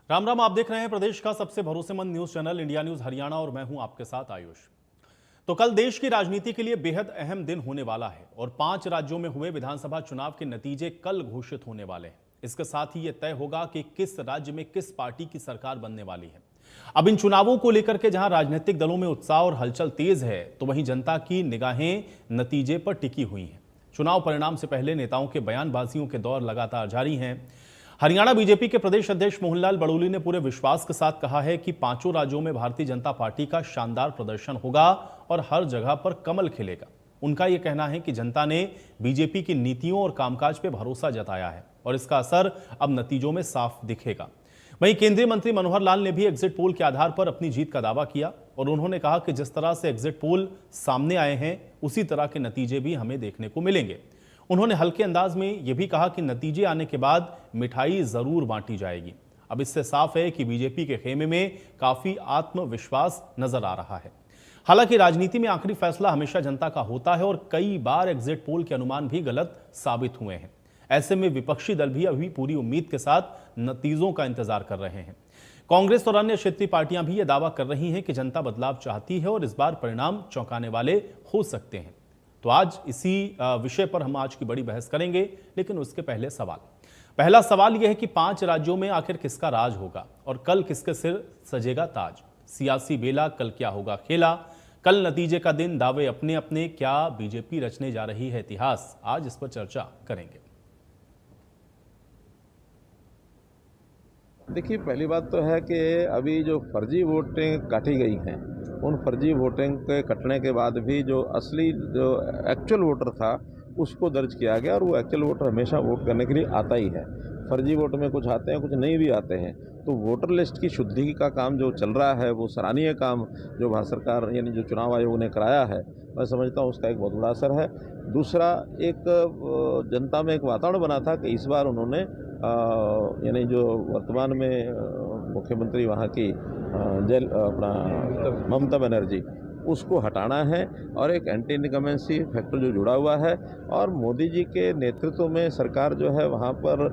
राम राम। आप देख रहे हैं प्रदेश का सबसे भरोसेमंद news channel India news Haryana और मैं हूं आपके साथ आयुष। तो कल देश की राजनीति के लिए बेहद अहम दिन होने वाला है और 5 राज्यों में हुए विधानसभा चुनाव के नतीजे कल घोषित होने वाले हैं। इसके साथ ही यह तय होगा कि किस राज्य में किस पार्टी की सरकार बनने वाली है। अब इन चुनावों को लेकर के जहां राजनीतिक दलों में उत्साह और हलचल तेज है, तो वहीं जनता की निगाहें नतीजे पर टिकी हुई हैं। चुनाव परिणाम से पहले नेताओं के बयानबाजियों के दौर लगातार जारी हैं। हरियाणा बीजेपी के प्रदेश अध्यक्ष मोहनलाल बड़ोली ने पूरे विश्वास के साथ कहा है कि 5 राज्यों में भारतीय जनता पार्टी का शानदार प्रदर्शन होगा और हर जगह पर कमल खिलेगा। उनका यह कहना है कि जनता ने बीजेपी की नीतियों और कामकाज पर भरोसा जताया है और इसका असर अब नतीजों में साफ दिखेगा। वहीं केंद्रीय मंत्री मनोहर लाल ने भी एग्जिट पोल के आधार पर अपनी जीत का दावा किया और उन्होंने कहा कि जिस तरह से एग्जिट पोल सामने आए हैं, उसी तरह के नतीजे भी हमें देखने को मिलेंगे। उन्होंने हल्के अंदाज में यह भी कहा कि नतीजे आने के बाद मिठाई जरूर बांटी जाएगी। अब इससे साफ है कि बीजेपी के खेमे में काफी आत्मविश्वास नजर आ रहा है। हालांकि राजनीति में आखिरी फैसला हमेशा जनता का होता है और कई बार एग्जिट पोल के अनुमान भी गलत साबित हुए हैं। ऐसे में विपक्षी दल भी अभी पूरी उम्मीद के साथ नतीजों का इंतजार कर रहे हैं। कांग्रेस और अन्य क्षेत्रीय पार्टियां भी यह दावा कर रही हैं कि जनता बदलाव चाहती है और इस बार परिणाम चौंकाने वाले हो सकते हैं। तो आज इसी विषय पर हम आज की बड़ी बहस करेंगे, लेकिन उसके पहला सवाल यह है कि 5 राज्यों में आखिर किसका राज होगा और कल किसके सिर सजेगा ताज। सियासी बेला कल क्या होगा खेला, कल नतीजे का दिन, दावे अपने अपने, क्या बीजेपी रचने जा रही है इतिहास, आज इस पर चर्चा करेंगे। देखिए, पहली बात तो है कि अभी जो फर्जी वोटें काटी गई हैं, उन फर्जी वोटिंग के कटने के बाद भी जो असली जो एक्चुअल वोटर था उसको दर्ज किया गया और वो एक्चुअल वोटर हमेशा वोट करने के लिए आता ही है। फर्जी वोट में कुछ आते हैं, कुछ नहीं भी आते हैं। तो वोटर लिस्ट की शुद्धि का काम जो चल रहा है, वो सराहनीय काम जो भारत सरकार यानी जो चुनाव आयोग ने कराया है, मैं समझता हूँ उसका एक बहुत बड़ा असर है। दूसरा, एक जनता में एक वातावरण बना था कि इस बार उन्होंने यानी जो वर्तमान में मुख्यमंत्री वहाँ की अपना ममता बनर्जी, उसको हटाना है और एक एंटी इनकमेंसी फैक्टर जो जुड़ा हुआ है और मोदी जी के नेतृत्व में सरकार जो है वहाँ पर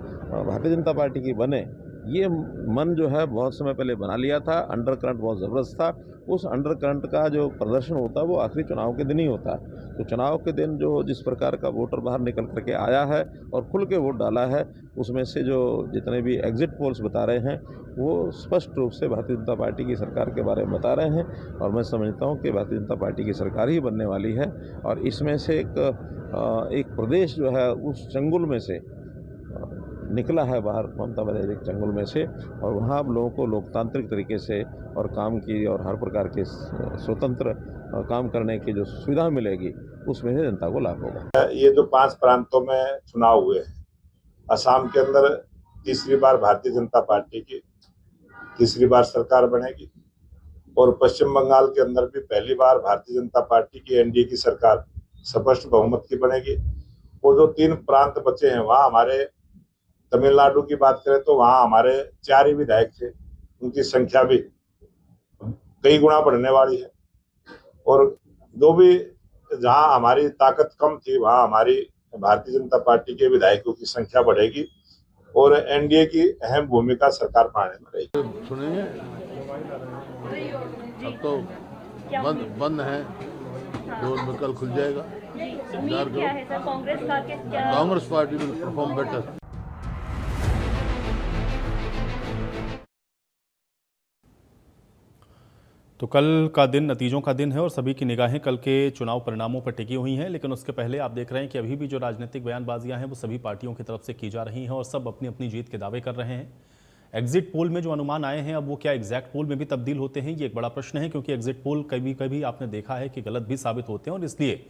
भारतीय जनता पार्टी की बने, ये मन जो है बहुत समय पहले बना लिया था। अंडर करंट बहुत ज़बरदस्त था। उस अंडर करंट का जो प्रदर्शन होता है वो आखिरी चुनाव के दिन ही होता है। तो चुनाव के दिन जो जिस प्रकार का वोटर बाहर निकल करके आया है और खुल के वोट डाला है, उसमें से जो जितने भी एग्जिट पोल्स बता रहे हैं वो स्पष्ट रूप से भारतीय जनता पार्टी की सरकार के बारे में बता रहे हैं और मैं समझता हूँ कि भारतीय जनता पार्टी की सरकार ही बनने वाली है। और इसमें से एक प्रदेश जो है उस चंगुल में से निकला है बाहर, ममता बनर्जी के चंगुल में से, और वहाँ अब लोगों को लोकतांत्रिक तरीके से और काम की और हर प्रकार के स्वतंत्र काम करने की जो सुविधा मिलेगी, उसमें से जनता को लाभ होगा। ये जो 5 प्रांतों में चुनाव हुए हैं, असम के अंदर तीसरी बार भारतीय जनता पार्टी की तीसरी बार सरकार बनेगी और पश्चिम बंगाल के अंदर भी पहली बार भारतीय जनता पार्टी की एनडीए की सरकार स्पष्ट बहुमत की बनेगी। वो जो 3 प्रांत बचे हैं, वहाँ हमारे तमिलनाडु की बात करें तो वहाँ हमारे 4 ही विधायक थे, उनकी संख्या भी कई गुना बढ़ने वाली है और जो भी जहाँ हमारी ताकत कम थी, वहाँ हमारी भारतीय जनता पार्टी के विधायकों की संख्या बढ़ेगी और एनडीए की अहम भूमिका सरकार पाने में रहेगी। सुनेंगे, अब तो बंद है, जो कल खुल जाएगा। उम्मीद क्या है सर कांग्रेस का कि Congress party will perform better. तो कल का दिन नतीजों का दिन है और सभी की निगाहें कल के चुनाव परिणामों पर टिकी हुई हैं। लेकिन उसके पहले आप देख रहे हैं कि अभी भी जो राजनीतिक बयानबाजियां हैं वो सभी पार्टियों की तरफ से की जा रही हैं और सब अपनी अपनी जीत के दावे कर रहे हैं। एग्जिट पोल में जो अनुमान आए हैं, अब वो क्या एग्जैक्ट पोल में भी तब्दील होते हैं, ये एक बड़ा प्रश्न है, क्योंकि एग्जिट पोल कभी कभी आपने देखा है कि गलत भी साबित होते हैं और इसलिए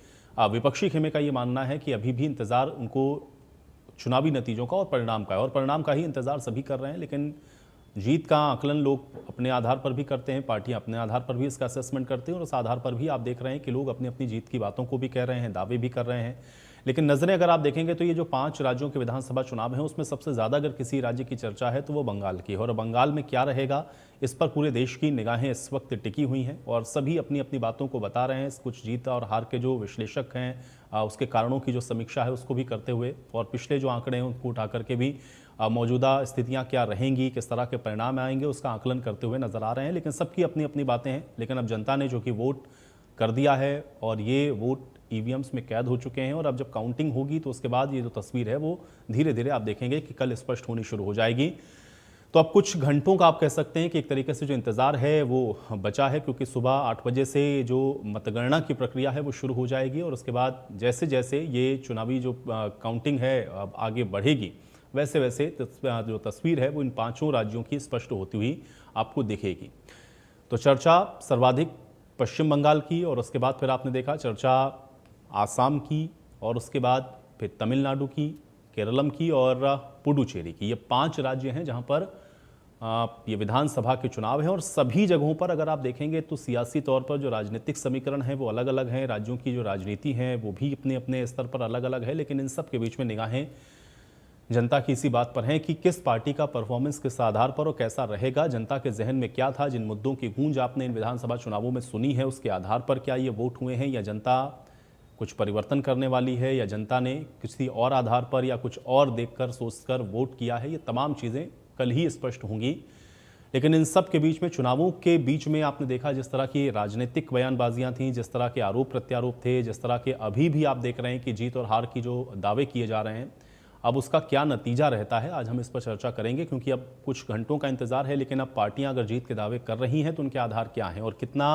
विपक्षी खेमे का ये मानना है कि अभी भी इंतजार उनको चुनावी नतीजों का और परिणाम का है और परिणाम का ही इंतजार सभी कर रहे हैं। लेकिन जीत का आकलन लोग अपने आधार पर भी करते हैं, पार्टियां अपने आधार पर भी इसका असेसमेंट करते हैं और उस आधार पर भी आप देख रहे हैं कि लोग अपनी अपनी जीत की बातों को भी कह रहे हैं, दावे भी कर रहे हैं। लेकिन नज़रें अगर आप देखेंगे तो ये जो 5 राज्यों के विधानसभा चुनाव हैं उसमें सबसे ज़्यादा अगर किसी राज्य की चर्चा है तो वो बंगाल की है। और बंगाल में क्या रहेगा, इस पर पूरे देश की निगाहें इस वक्त टिकी हुई हैं और सभी अपनी अपनी बातों को बता रहे हैं। कुछ जीत और हार के जो विश्लेषक हैं उसके कारणों की जो समीक्षा है उसको भी करते हुए, और पिछले जो आंकड़े हैं उनको उठा करके भी मौजूदा स्थितियां क्या रहेंगी, किस तरह के परिणाम आएंगे, उसका आकलन करते हुए नजर आ रहे हैं। लेकिन सबकी अपनी अपनी बातें हैं। लेकिन अब जनता ने जो कि वोट कर दिया है और ये वोट ईवीएम्स में कैद हो चुके हैं, और अब जब काउंटिंग होगी तो उसके बाद ये जो तस्वीर है वो धीरे धीरे आप देखेंगे कि कल स्पष्ट होनी शुरू हो जाएगी। तो अब कुछ घंटों का आप कह सकते हैं कि एक तरीके से जो इंतज़ार है वो बचा है, क्योंकि सुबह 8 बजे से जो मतगणना की प्रक्रिया है वो शुरू हो जाएगी और उसके बाद जैसे जैसे ये चुनावी जो काउंटिंग है अब आगे बढ़ेगी, वैसे वैसे जो तस्वीर है वो इन 5 राज्यों की स्पष्ट होती हुई आपको दिखेगी। तो चर्चा सर्वाधिक पश्चिम बंगाल की, और उसके बाद फिर आपने देखा चर्चा आसाम की, और उसके बाद फिर तमिलनाडु की, केरलम की और पुडुचेरी की। ये 5 राज्य हैं जहां पर ये विधानसभा के चुनाव हैं, और सभी जगहों पर अगर आप देखेंगे तो सियासी तौर पर जो राजनीतिक समीकरण है वो अलग अलग हैं। राज्यों की जो राजनीति है वो भी अपने अपने स्तर पर अलग अलग है, लेकिन इन सब के बीच में निगाहें जनता की इसी बात पर है कि किस पार्टी का परफॉर्मेंस किस आधार पर और कैसा रहेगा, जनता के जहन में क्या था, जिन मुद्दों की गूंज आपने इन विधानसभा चुनावों में सुनी है उसके आधार पर क्या ये वोट हुए हैं, या जनता कुछ परिवर्तन करने वाली है, या जनता ने किसी और आधार पर या कुछ और देखकर सोचकर वोट किया है। ये तमाम चीज़ें कल ही स्पष्ट होंगी। लेकिन इन सब के बीच में, चुनावों के बीच में आपने देखा जिस तरह की राजनीतिक बयानबाजियां थीं, जिस तरह के आरोप प्रत्यारोप थे, जिस तरह के अभी भी आप देख रहे हैं कि जीत और हार की जो दावे किए जा रहे हैं, अब उसका क्या नतीजा रहता है, आज हम इस पर चर्चा करेंगे। क्योंकि अब कुछ घंटों का इंतजार है, लेकिन अब पार्टियां अगर जीत के दावे कर रही हैं तो उनके आधार क्या हैं और कितना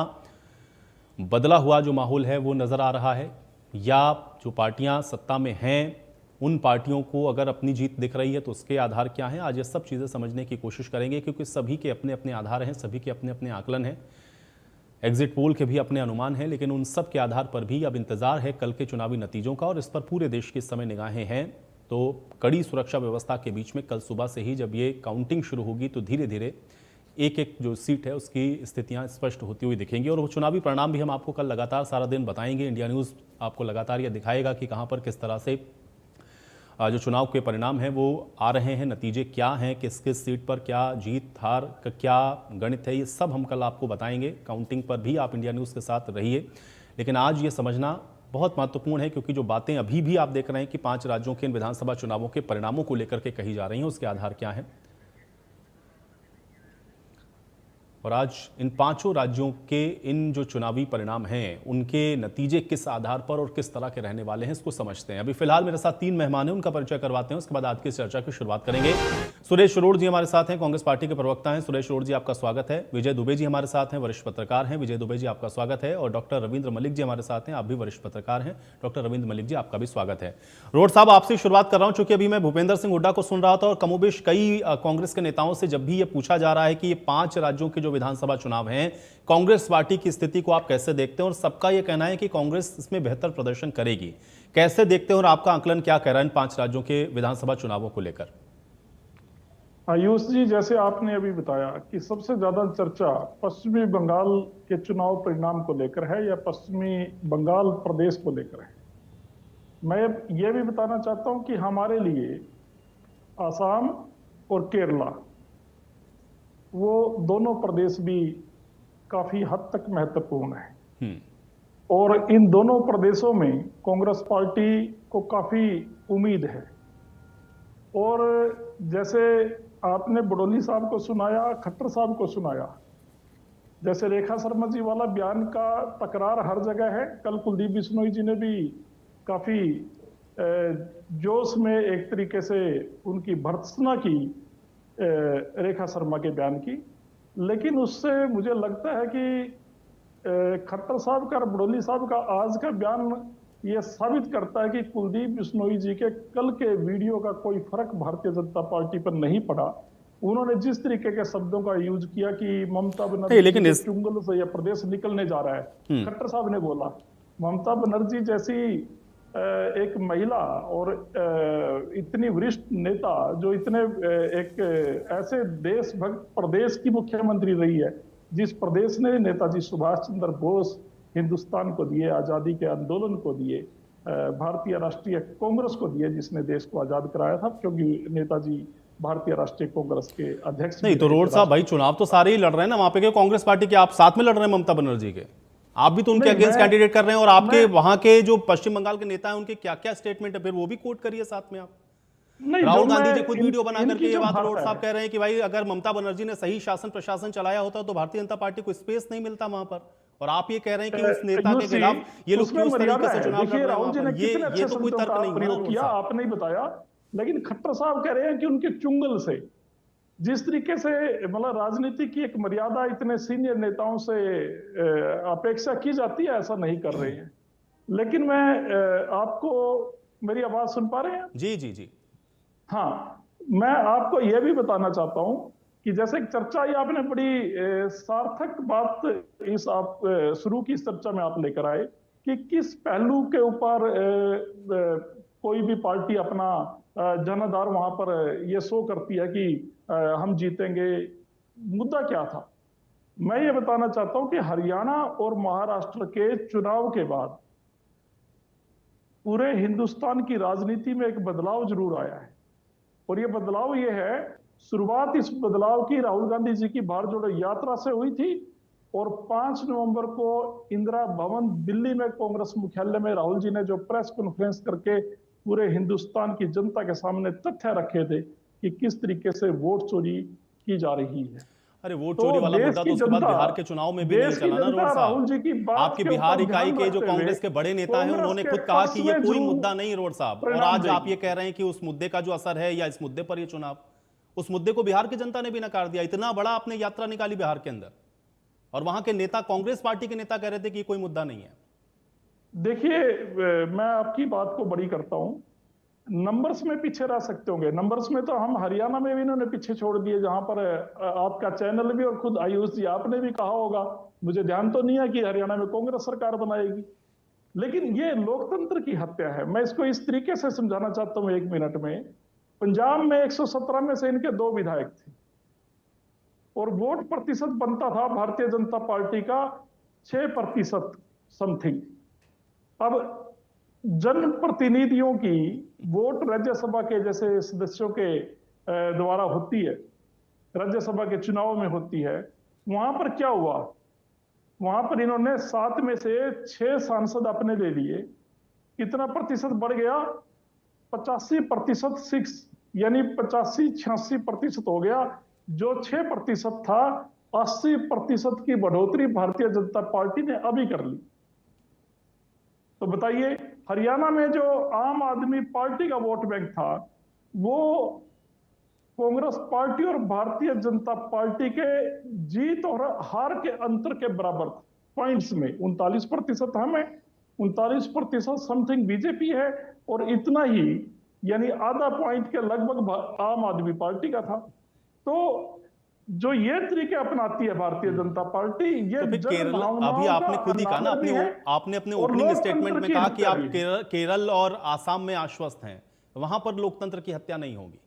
बदला हुआ जो माहौल है वो नज़र आ रहा है, या जो पार्टियां सत्ता में हैं उन पार्टियों को अगर अपनी जीत दिख रही है तो उसके आधार क्या हैं। आज ये सब चीज़ें समझने की कोशिश करेंगे, क्योंकि सभी के अपने अपने आधार हैं, सभी के अपने अपने आकलन हैं, एग्जिट पोल के भी अपने अनुमान हैं। लेकिन उन सब के आधार पर भी अब इंतजार है कल के चुनावी नतीजों का, और इस पर पूरे देश की इस समय निगाहें हैं। तो कड़ी सुरक्षा व्यवस्था के बीच में कल सुबह से ही जब ये काउंटिंग शुरू होगी तो धीरे धीरे एक एक जो सीट है उसकी स्थितियां स्पष्ट होती हुई दिखेंगी, और वो चुनावी परिणाम भी हम आपको कल लगातार सारा दिन बताएंगे। इंडिया न्यूज़ आपको लगातार ये दिखाएगा कि कहां पर किस तरह से जो चुनाव के परिणाम हैं वो आ रहे हैं, नतीजे क्या हैं, किस किस सीट पर क्या जीत हार का क्या गणित है, ये सब हम कल आपको बताएंगे। काउंटिंग पर भी आप इंडिया न्यूज़ के साथ रहिए। लेकिन आज ये समझना बहुत महत्वपूर्ण है, क्योंकि जो बातें अभी भी आप देख रहे हैं कि 5 राज्यों के इन विधानसभा चुनावों के परिणामों को लेकर के कही जा रही हैं, उसके आधार क्या हैं, और आज इन 5 राज्यों के इन जो चुनावी परिणाम हैं उनके नतीजे किस आधार पर और किस तरह के रहने वाले हैं, इसको समझते हैं। अभी फिलहाल मेरे साथ 3 मेहमान हैं, उनका परिचय करवाते हैं, उसके बाद आज की चर्चा की शुरुआत करेंगे। सुरेश अरोड़ जी हमारे साथ हैं, कांग्रेस पार्टी के प्रवक्ता हैं। सुरेश अरोड़ जी आपका स्वागत है। विजय दुबे जी हमारे साथ हैं, वरिष्ठ पत्रकार हैं। विजय दुबे जी आपका स्वागत है। और डॉक्टर रविंद्र मलिक जी हमारे साथ हैं, आप भी वरिष्ठ पत्रकार हैं। डॉक्टर रविंद्र मलिक जी आपका भी स्वागत है। अरोड़ साहब, आपसे शुरुआत कर रहा हूं, चूंकि अभी मैं भूपेंद्र सिंह हुड्डा को सुन रहा था और कमोबेश कई कांग्रेस के नेताओं से जब भी ये पूछा जा रहा है कि ये 5 राज्यों के जो विधानसभा चुनाव हैं, कांग्रेस पार्टी की स्थिति को आप कैसे देखते हैं, और सबका यह कहना है कि कांग्रेस इसमें बेहतर प्रदर्शन करेगी, कैसे देखते हैं और आपका आकलन क्या कह रहा है इन 5 राज्यों के विधानसभा चुनावों को लेकर? आयुष जी, जैसे आपने अभी बताया कि सबसे ज्यादा चर्चा पश्चिमी बंगाल के चुनाव परिणाम को लेकर है या पश्चिमी बंगाल प्रदेश को लेकर है। मैं ये भी बताना चाहता हूं कि हमारे लिए आसाम और केरला, वो दोनों प्रदेश भी काफी हद तक महत्वपूर्ण है, और इन दोनों प्रदेशों में कांग्रेस पार्टी को काफी उम्मीद है। और जैसे आपने बडोली साहब को सुनाया, खट्टर साहब को सुनाया, जैसे रेखा शर्मा जी वाला बयान का तकरार हर जगह है। कल कुलदीप बिश्नोई जी ने भी काफी जोश में एक तरीके से उनकी भर्त्सना की रेखा शर्मा के बयान की, लेकिन उससे मुझे लगता है कि खट्टर साहब का और बडोली साहब का आज का बयान ये साबित करता है कि कुलदीप बिश्नोई जी के कल के वीडियो का कोई फर्क भारतीय जनता पार्टी पर नहीं पड़ा। उन्होंने जिस तरीके के शब्दों का यूज किया कि ममता बनर्जी चुंगल से यह प्रदेश निकलने जा रहा है, खट्टर साहब ने बोला ममता बनर्जी जैसी एक महिला और इतनी वरिष्ठ नेता जो इतने एक ऐसे देशभक्त प्रदेश की मुख्यमंत्री रही है जिस प्रदेश ने नेताजी सुभाष चंद्र बोस हिंदुस्तान को दिए, आजादी के आंदोलन को दिए, भारतीय राष्ट्रीय कांग्रेस को दिए, जिसने देश को आजाद कराया था, क्योंकि नेताजी भारतीय राष्ट्रीय कांग्रेस के अध्यक्ष नहीं तो रोड साहब भाई चुनाव तो सारे ही लड़ रहे हैं ना वहां पे, कांग्रेस पार्टी के आप साथ में लड़ रहे हैं ममता बनर्जी के, आप भी तो उनके अगेंस्ट कैंडिडेट कर रहे हैं, और आपके वहां के जो पश्चिम बंगाल के नेता हैं उनके क्या क्या स्टेटमेंट है, फिर वो भी कोट करिए साथ में आप। राहुल गांधी जी खुद वीडियो बना करके ये बात रोड साहब कह रहे हैं कि भाई अगर ममता बनर्जी ने सही शासन प्रशासन चलाया होता तो भारतीय जनता पार्टी को स्पेस नहीं मिलता वहां पर, और आप ये कह रहे हैं कि उस नेता के खिलाफ ये लोग क्यों इस तरीके से चुनाव लड़ रहे हैं वहां पर, ये तो कोई तर्क नहीं प्रयोग किया, आपने ही बताया। लेकिन खट्टर साहब कह रहे हैं कि उनके चुंगल से जिस तरीके से मतलब राजनीति की एक मर्यादा इतने सीनियर नेताओं से अपेक्षा की जाती है, ऐसा नहीं कर रहे हैं। लेकिन मैं आपको, मेरी आवाज सुन पा रहे हैं? जी जी जी हाँ, मैं आपको यह भी बताना चाहता हूं कि जैसे चर्चा ये आपने बड़ी सार्थक बात इस आप शुरू की इस चर्चा में आप लेकर आए कि किस पहलू के ऊपर कोई भी पार्टी अपना जनाधार वहां पर ये शो करती है कि हम जीतेंगे। मुद्दा क्या था? मैं ये बताना चाहता हूं कि हरियाणा और महाराष्ट्र के चुनाव के बाद पूरे हिंदुस्तान की राजनीति में एक बदलाव जरूर आया है, और ये बदलाव ये है, शुरुआत इस बदलाव की राहुल गांधी जी की भारत जोड़ो यात्रा से हुई थी, और 5 नवंबर को इंदिरा भवन दिल्ली में कांग्रेस मुख्यालय में राहुल जी ने जो प्रेस कॉन्फ्रेंस करके पूरे हिंदुस्तान की जनता के सामने तथ्य रखे थे कि किस तरीके से वोट चोरी की जा रही है। अरे वोट चोरी वाला मुद्दा तो उसके बाद बिहार के चुनाव में भी नहीं चला ना रोड साहब। आपकी बिहार इकाई के जो कांग्रेस के बड़े नेता हैं उन्होंने खुद कहा कि ये कोई मुद्दा नहीं रोड साहब, और आज आप ये कह रहे हैं कि उस मुद्दे का जो असर है या इस मुद्दे पर ये चुनाव, उस मुद्दे को बिहार की जनता ने भी नकार दिया। इतना बड़ा आपने यात्रा निकाली बिहार के अंदर, और वहां के नेता, कांग्रेस पार्टी के नेता कह रहे थे कि कोई मुद्दा नहीं है। देखिए, मैं आपकी बात को बड़ी करता हूं, नंबर्स में पीछे रह सकते होंगे, नंबर्स में तो हम हरियाणा में भी इन्होंने पीछे छोड़ दिए, जहां पर आपका चैनल भी और खुद आयुष जी आपने भी कहा होगा, मुझे ध्यान तो नहीं है कि हरियाणा में कांग्रेस सरकार बनाएगी। लेकिन ये लोकतंत्र की हत्या है। मैं इसको इस तरीके से समझाना चाहता हूं 1 मिनट में। पंजाब में 117 में से इनके 2 विधायक थे, और वोट प्रतिशत बनता था भारतीय जनता पार्टी का 6% समथिंग। अब जनप्रतिनिधियों की वोट राज्यसभा के जैसे सदस्यों के द्वारा होती है, राज्यसभा के चुनाव में होती है, वहां पर क्या हुआ? वहां पर इन्होंने 7 में से 6 सांसद अपने ले लिए। कितना प्रतिशत बढ़ गया? 85% 6, यानी 85-86% हो गया। जो 6% था, 80% की बढ़ोतरी भारतीय जनता पार्टी ने अभी कर ली। तो बताइए, हरियाणा में जो आम आदमी पार्टी का वोट बैंक था, वो कांग्रेस पार्टी और भारतीय जनता पार्टी के जीत और हार के अंतर के बराबर था पॉइंट्स में। 39% हमें, 39% समथिंग बीजेपी है, और इतना ही यानी आधा पॉइंट के लगभग आम आदमी पार्टी का था। तो जो ये तरीके अपनाती है भारतीय जनता पार्टी, ये तो केरल, अभी आपने खुद ही कहा ना, आपने अपने ओपनिंग स्टेटमेंट में कहा कि आप केरल और आसाम में आश्वस्त हैं, वहां पर लोकतंत्र की हत्या नहीं होगी।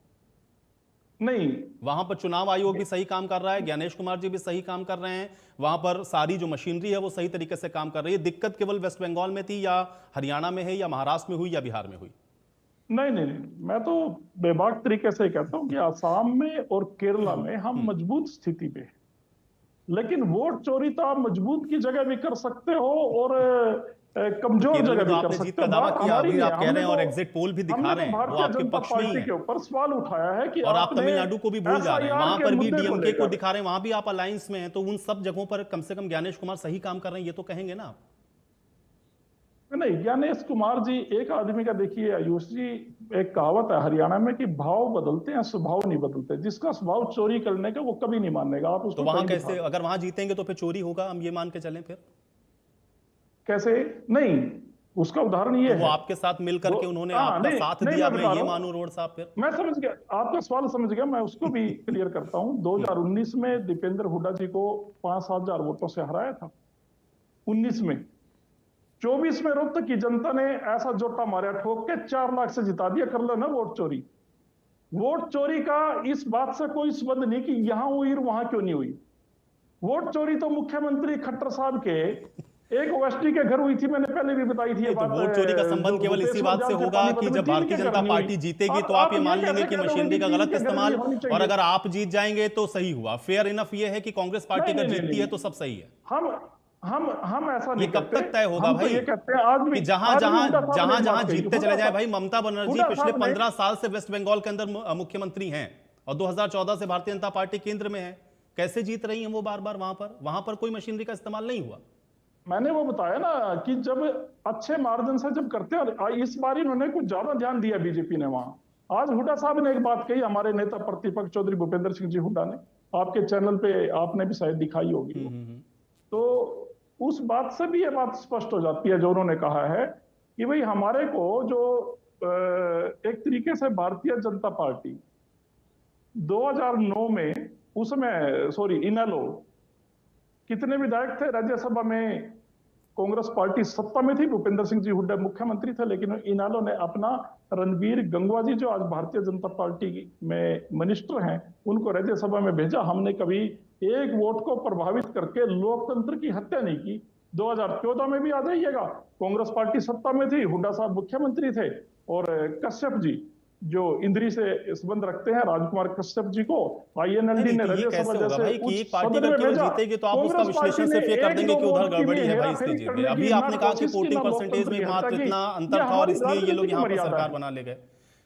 नहीं, वहां पर चुनाव आयोग भी सही काम कर रहा है, ज्ञानेश कुमार जी भी सही काम कर रहे हैं, वहां पर सारी जो मशीनरी है वो सही तरीके से काम कर रही है। दिक्कत केवल वेस्ट बंगाल में थी, या हरियाणा में है, या महाराष्ट्र में हुई, या बिहार में हुई? नहीं, मैं तो बेबाक तरीके से कहता हूं कि आसाम में और केरला में हम मजबूत स्थिति पे हैं, लेकिन वोट चोरी तो आप मजबूत की जगह भी कर सकते हो और कमजोर जगह भी कर सकते हो। दावा किया, अभी आप कह रहे हैं, और एग्जिट पोल भी दिखा रहे हैं, वो आपके पक्ष में ही है। के ऊपर सवाल उठाया है कि और आप तमिलनाडु को भी भूल जा रहे हैं, वहां पर भी डीएमके को दिखा रहे हैं, वहां भी आप अलायंस में हैं। तो उन सब जगहों पर कम से कम ज्ञानेश कुमार सही काम कर रहे हैं, ये तो कहेंगे ना आप? नहीं, ज्ञानेश कुमार जी एक आदमी का, देखिए आयुष जी, एक कहावत है हरियाणा में कि भाव बदलते हैं, स्वभाव नहीं बदलते। जिसका स्वभाव चोरी करने का वो कभी नहीं मानेगा। आप उसको तो वहां कैसे, अगर वहां जीतेंगे तो फिर चोरी होगा, हम ये मान के चलें? फिर कैसे? नहीं, उसका उदाहरण ये है, वो आपके साथ मिलकर के उन्होंने आपका साथ दिया, मैं ये मानूं रोड साहब? फिर मैं समझ गया, आपका सवाल समझ गया, मैं उसको भी क्लियर करता हूं। 2019 में दीपेंद्र हुड्डा जी को 5,000 वोटों से हराया था 19 में। 24 में रोहतक की जनता ने ऐसा जोटा मारा, ठोक के 4 लाख से जिता दिया। कर लो ना वोट चोरी। वोट चोरी का इस बात से कोई संबंध नहीं कि यहां हुई और वहां क्यों नहीं हुई। वोट चोरी तो मुख्यमंत्री खट्टर साहब के एक ओएसडी के घर हुई थी, मैंने पहले भी बताई थी ये नहीं, तो बात। वोट चोरी का संबंध केवल इसी बात से होगा कि जब भारतीय जनता पार्टी जीतेगी तो आप ये मान लेंगे कि मशीनरी का गलत इस्तेमाल, और अगर आप जीत जाएंगे तो सही हुआ। फेयर इनफ ये है कि कांग्रेस पार्टी अगर जीतती है तो सब सही है। हम ऐसा नहीं ये कब तक तय होगा भाई? ये कहते हैं आज भी, कि जहां जहां जीतते चले जाए भाई। ममता बनर्जी पिछले 15 साल से वेस्ट बंगाल के अंदर मुख्यमंत्री हैं और 2014 से भारतीय जनता पार्टी केंद्र में है। कैसे जीत रही हैं वो बार बार? वहां पर कोई मशीनरी का इस्तेमाल नहीं हुआ। मैंने वो बताया ना कि जब अच्छे मार्जिन से जब करते हैं, इस बार इन्होंने कुछ ज्यादा ध्यान दिया बीजेपी ने वहां। आज हुड्डा साहब ने एक बात कही, हमारे नेता प्रतिपक्ष चौधरी भूपेंद्र सिंह जी हुड्डा ने, आपके चैनल पे आपने भी शायद दिखाई होगी, तो उस बात से भी ये बात स्पष्ट हो जाती है जो उन्होंने कहा है कि भाई हमारे को जो एक तरीके से भारतीय जनता पार्टी 2009 में, उसमें इनेलो कितने विधायक थे राज्यसभा में? कांग्रेस पार्टी सत्ता में थी, भूपेंद्र सिंह जी हुड्डा मुख्यमंत्री थे, लेकिन इनेलो ने अपना रणबीर गंगवा जी जो आज भारतीय जनता पार्टी में मिनिस्टर हैं उनको राज्यसभा में भेजा। हमने कभी एक वोट को प्रभावित करके लोकतंत्र की हत्या नहीं की। 2014 में भी आ जाइएगा, कांग्रेस पार्टी सत्ता में थी, हुड्डा साहब मुख्यमंत्री थे, और कश्यप जी जो इंद्री से संबंध रखते हैं, राजकुमार कश्यप जी को आईएनएलडी ने राज्यसभा जैसे कि एक पार्टी अगर केवल जीतेगी तो आप उसका विश्लेषण सिर्फ ये कर देंगे कि उधर गड़बड़ी है भाई इसलिए जीत गए। अभी आपने कहा कि वोटिंग परसेंटेज में मात्र इतना अंतर था और इसलिए ये लोग यहाँ पर सरकार बना ले गए।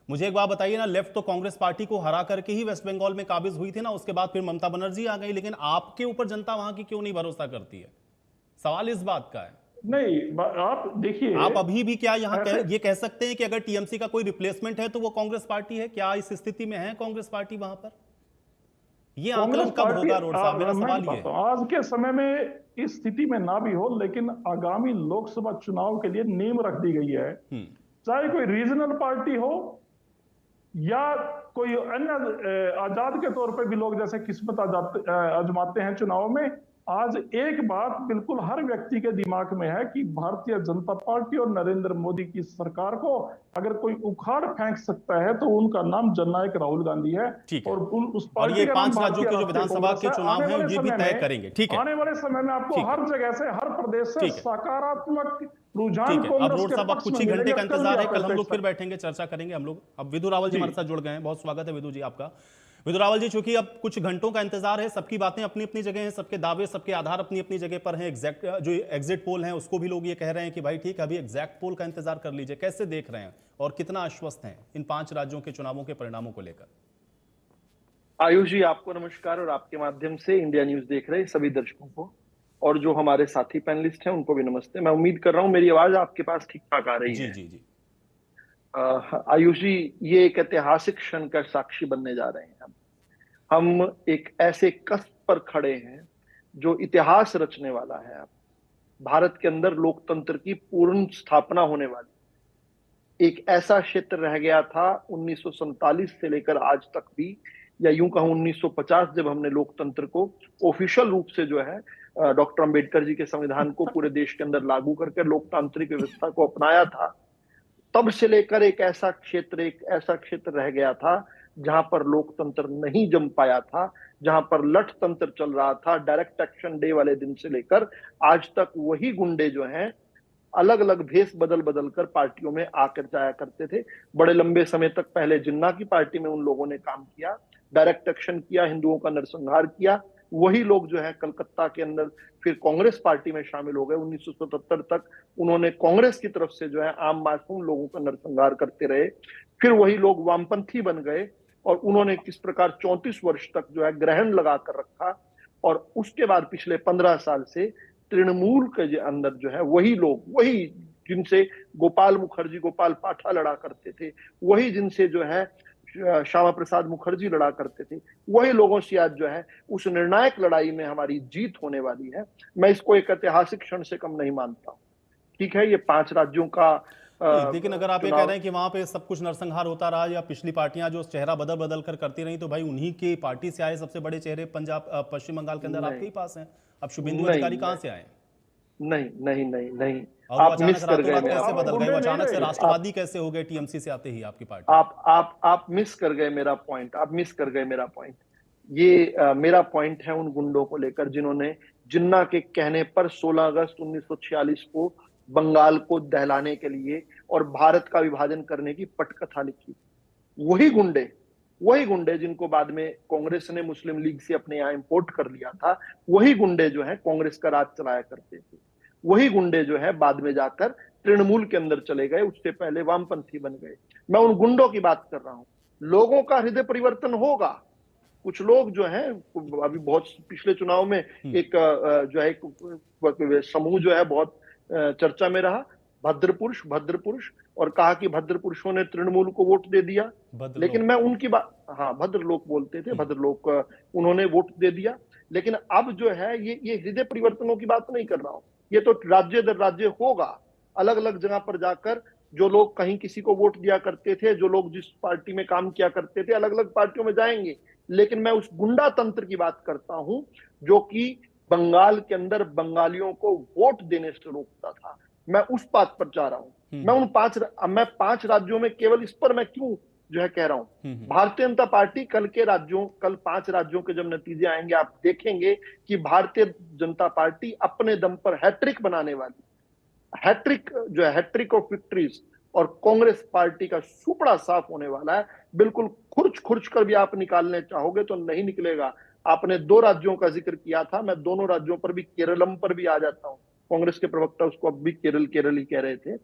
मुझे एक बात बताइए ना, लेफ्ट तो कांग्रेस पार्टी को हरा करके ही वेस्ट बंगाल में काबिज हुई थी ना, उसके बाद फिर ममता बनर्जी आ गई, लेकिन आपके ऊपर जनता वहां की क्यों नहीं भरोसा करती है? सवाल इस बात का है। नहीं, आप देखिए, आप अभी भी क्या यहाँ ये कह सकते हैं कि अगर टीएमसी का कोई रिप्लेसमेंट है तो वो कांग्रेस पार्टी है? क्या इस स्थिति में है कांग्रेस पार्टी वहां पर? ये आकलन कब होगा रोड साहब? मेरा सवाल ये है। आज के समय में इस स्थिति में ना भी हो, लेकिन आगामी लोकसभा चुनाव के लिए नींव रख दी गई है। चाहे कोई रीजनल पार्टी हो या कोई अन्य आजाद के तौर पे भी लोग जैसे किस्मत आजमाते हैं चुनाव में। आज एक बात बिल्कुल हर व्यक्ति के दिमाग में है कि भारतीय जनता पार्टी और नरेंद्र मोदी की सरकार को अगर कोई उखाड़ फेंक सकता है तो उनका नाम जननायक राहुल गांधी है। और उस पार्टी ये 5 राज्यों के जो विधानसभा के चुनाव हैं ये भी तय करेंगे। ठीक है, आने वाले समय में आपको हर जगह से, हर प्रदेश से सकारात्मक रुझान अब रोड साहब, अब कुछ ही घंटे का इंतजार है, कल हम लोग फिर बैठेंगे, चर्चा करेंगे हम लोग। अब विधु रावल जी हमारे साथ जुड़ गए हैं, बहुत स्वागत है विधु जी आपका। विधु रावल जी, चूंकि अब कुछ घंटों का इंतजार है, सबकी बातें अपनी अपनी जगह हैं, सबके दावे, सबके आधार अपनी अपनी जगह पर हैं। एग्जैक्ट जो एग्जिट पोल हैं उसको भी लोग ये कह रहे हैं कि भाई ठीक है, अभी एग्जैक्ट पोल का इंतजार कर लीजिए। कैसे देख रहे हैं और कितना आश्वस्त हैं इन 5 राज्यों के चुनावों के परिणामों को लेकर? आयुष जी, आपको नमस्कार, और आपके माध्यम से इंडिया न्यूज देख रहे सभी दर्शकों को और जो हमारे साथी पैनलिस्ट हैं उनको भी नमस्ते। मैं उम्मीद कर रहा हूं मेरी आवाज आपके पास ठीक ठाक आ रही है। जी। आयुष जी, ये एक ऐतिहासिक क्षण का साक्षी बनने जा रहे हैं। हम एक ऐसे कस्ब पर खड़े हैं जो इतिहास रचने वाला है। भारत के अंदर लोकतंत्र की पूर्ण स्थापना होने वाली। एक ऐसा क्षेत्र रह गया था 1947 से लेकर आज तक भी, या यूं कहूं 1950 जब हमने लोकतंत्र को ऑफिशियल रूप से जो है डॉक्टर अंबेडकर जी के संविधान को पूरे देश के अंदर लागू करके लोकतांत्रिक व्यवस्था को अपनाया था, तब से लेकर एक ऐसा क्षेत्र रह गया था जहां पर लोकतंत्र नहीं जम पाया था, जहां पर लठ तंत्र चल रहा था। डायरेक्ट एक्शन डे वाले दिन से लेकर आज तक वही गुंडे जो हैं अलग अलग भेष बदल बदल कर पार्टियों में आकर जाया करते थे। बड़े लंबे समय तक पहले जिन्ना की पार्टी में उन लोगों ने काम किया, डायरेक्ट एक्शन किया, हिंदुओं का नरसंहार किया। वही लोग जो है कलकत्ता के अंदर फिर कांग्रेस पार्टी में शामिल हो गए। 1977 तक उन्होंने कांग्रेस की तरफ से जो है आम मासूम लोगों का नरसंहार करते रहे। फिर वही लोग वामपंथी बन गए और उन्होंने किस प्रकार 34 वर्ष तक जो है ग्रहण लगा कर रखा। और उसके बाद पिछले 15 साल से तृणमूल के अंदर जो है वही लोग, वही जिनसे गोपाल पाठा लड़ा करते थे, वही जिनसे जो है श्यामा प्रसाद मुखर्जी लड़ा करते थे, वही लोगों से आज जो है उस निर्णायक लड़ाई में हमारी जीत होने वाली है। मैं इसको एक ऐतिहासिक क्षण से कम नहीं मानता हूं। ठीक है, ये 5 राज्यों का लेकिन अगर आप ये कह रहे हैं कि वहां पे सब कुछ नरसंहार होता रहा या पिछली पार्टियां जो चेहरा बदल बदल कर करती रही, तो भाई उन्हीं की पार्टी से आए सबसे बड़े चेहरे पश्चिम बंगाल के अंदर आपके ही पास हैं। अब शुभेंदु अधिकारी कहां से आए? नहीं। और आप अचानक रातों-रात कैसे बदल गए? अचानक से राष्ट्रवादी कैसे हो गए टीएमसी से आते ही आपकी पार्टी? आप मिस कर गए मेरा पॉइंट। ये मेरा पॉइंट है उन गुंडों को लेकर जिन्होंने जिन्ना के कहने पर 16 अगस्त 1946 को बंगाल को दहलाने के लिए और भारत का विभाजन करने की पटकथा लिखी। वही गुंडे जिनको बाद में कांग्रेस ने मुस्लिम लीग से अपने यहाँ इंपोर्ट कर लिया था, वही गुंडे जो है कांग्रेस का राज चलाया करते थे। वही गुंडे जो है बाद में जाकर तृणमूल के अंदर चले गए, उससे पहले वामपंथी बन गए। मैं उन गुंडों की बात कर रहा हूं। लोगों का हृदय परिवर्तन होगा। कुछ लोग जो है अभी बहुत पिछले चुनाव में एक जो है एक समूह जो है बहुत चर्चा में रहा, भद्र पुरुष, और कहा कि भद्र पुरुषों ने तृणमूल को वोट दे दिया। लेकिन मैं उनकी बात, हाँ भद्र लोग बोलते थे, भद्र लोग उन्होंने वोट दे दिया। लेकिन अब जो है ये हृदय परिवर्तनों की बात नहीं कर रहा हूं। ये तो राज्य दर राज्य होगा। अलग अलग जगह पर जाकर जो लोग कहीं किसी को वोट दिया करते थे, जो लोग जिस पार्टी में काम किया करते थे, अलग अलग पार्टियों में जाएंगे। लेकिन मैं उस गुंडा तंत्र की बात करता हूं जो कि बंगाल के अंदर बंगालियों को वोट देने से रोकता था। मैं उस बात पर जा रहा हूं। मैं पांच राज्यों में केवल इस पर मैं क्यों जो है कह रहा हूं। भारतीय जनता पार्टी कल 5 राज्यों के जब नतीजे आएंगे, आप देखेंगे कि भारतीय जनता पार्टी अपने दम पर हैट्रिक बनाने वाली, हैट्रिक ऑफ विक्ट्रीज, और कांग्रेस पार्टी का सुपड़ा साफ होने वाला है। बिल्कुल खुर्च कर भी आप निकालने चाहोगे तो नहीं निकलेगा। आपने 2 राज्यों का जिक्र किया था, मैं दोनों राज्यों पर भी, केरलम पर भी आ जाता हूं। कांग्रेस के प्रवक्ता उसको अब भी केरल ही कह रहे थे।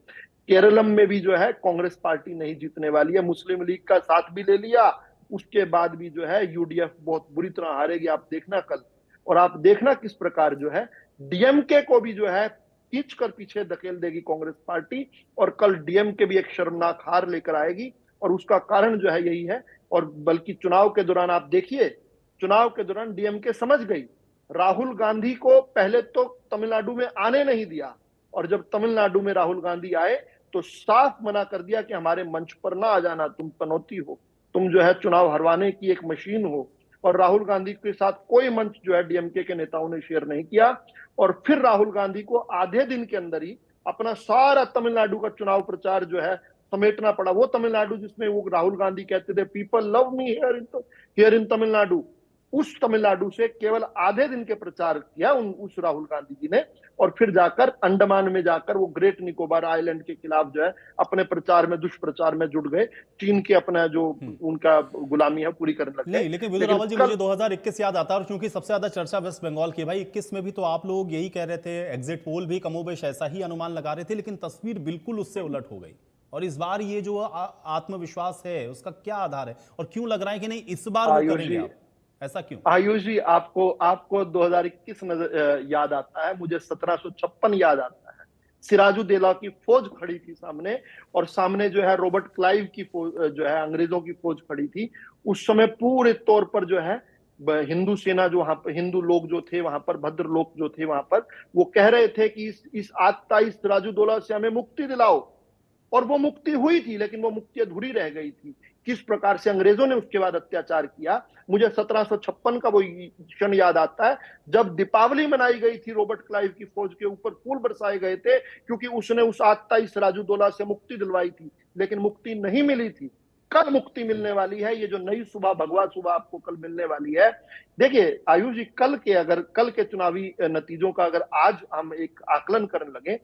केरलम में भी जो है कांग्रेस पार्टी नहीं जीतने वाली है। मुस्लिम लीग का साथ भी ले लिया, उसके बाद भी जो है यूडीएफ बहुत बुरी तरह हारेगी। आप देखना कल, और आप देखना किस प्रकार जो है डीएमके को भी जो है खींच कर पीछे धकेल देगी कांग्रेस पार्टी, और कल डीएमके भी एक शर्मनाक हार लेकर आएगी। और उसका कारण जो है यही है। और बल्कि चुनाव के दौरान आप देखिए, चुनाव के दौरान डीएमके समझ गई। राहुल गांधी को पहले तो तमिलनाडु में आने नहीं दिया, और जब तमिलनाडु में राहुल गांधी आए तो साफ मना कर दिया कि हमारे मंच पर ना आ जाना, तुम पनौती हो, तुम जो है चुनाव हरवाने की एक मशीन हो। और राहुल गांधी के साथ कोई मंच जो है डीएमके के नेताओं ने शेयर नहीं किया। और फिर राहुल गांधी को आधे दिन के अंदर ही अपना सारा तमिलनाडु का चुनाव प्रचार जो है समेटना पड़ा। वो तमिलनाडु जिसमें वो राहुल गांधी कहते थे people love me here in Tamil Nadu, उस तमिलनाडु से केवल आधे दिन के प्रचार किया उस राहुल गांधी जी ने। और फिर जाकर अंडमान में जाकर वो ग्रेट निकोबार आइलैंड के खिलाफ जो है अपने प्रचार में, दुष्प्रचार में जुट गए। चीन के अपना जो उनका गुलामी है पूरी करने लगे। नहीं, लेकिन विदुर रावल जी, मुझे 2021 याद आता है, और क्योंकि सबसे ज्यादा चर्चा वेस्ट बंगाल की, भाई 21 में भी तो आप लोग यही कह रहे थे, एग्जिट पोल भी कमोबेश ऐसा ही अनुमान लगा रहे थे, लेकिन तस्वीर बिल्कुल उससे उलट हो गई। और इस बार ये जो आत्मविश्वास है उसका क्या आधार है, और क्यों लग रहा है कि नहीं इस बार वो करेंगे आप? ऐसा क्यों? आयुष जी, आपको 2021 याद आता है, मुझे 1756 याद आता है। सिराजुद्दौला की फौज खड़ी थी सामने, और सामने जो है रॉबर्ट क्लाइव की फौज जो है अंग्रेजों की फौज खड़ी थी। उस समय पूरे तौर पर जो है हिंदू सेना जो वहां पर, हिंदू लोग जो थे वहां पर, भद्र लोग जो थे वहां पर, वो कह रहे थे कि इस सिराजुद्दौला से हमें मुक्ति दिलाओ। और वो मुक्ति हुई थी, लेकिन वो मुक्ति अधूरी रह गई थी। किस प्रकार से अंग्रेजों ने उसके बाद अत्याचार किया। मुझे 1756 का वो क्षण याद आता है जब दीपावली मनाई गई थी, रॉबर्ट क्लाइव की फौज के ऊपर फूल बरसाए गए थे, क्योंकि उसने उस आत्ताई सिराजुद्दौला से मुक्ति दिलवाई थी। लेकिन मुक्ति नहीं मिली थी। कल मुक्ति मिलने वाली है। ये जो नई सुबह, भगवा सुबह आपको कल मिलने वाली है। देखिए आयुष जी, कल के चुनावी नतीजों का अगर आज हम एक आकलन करने लगे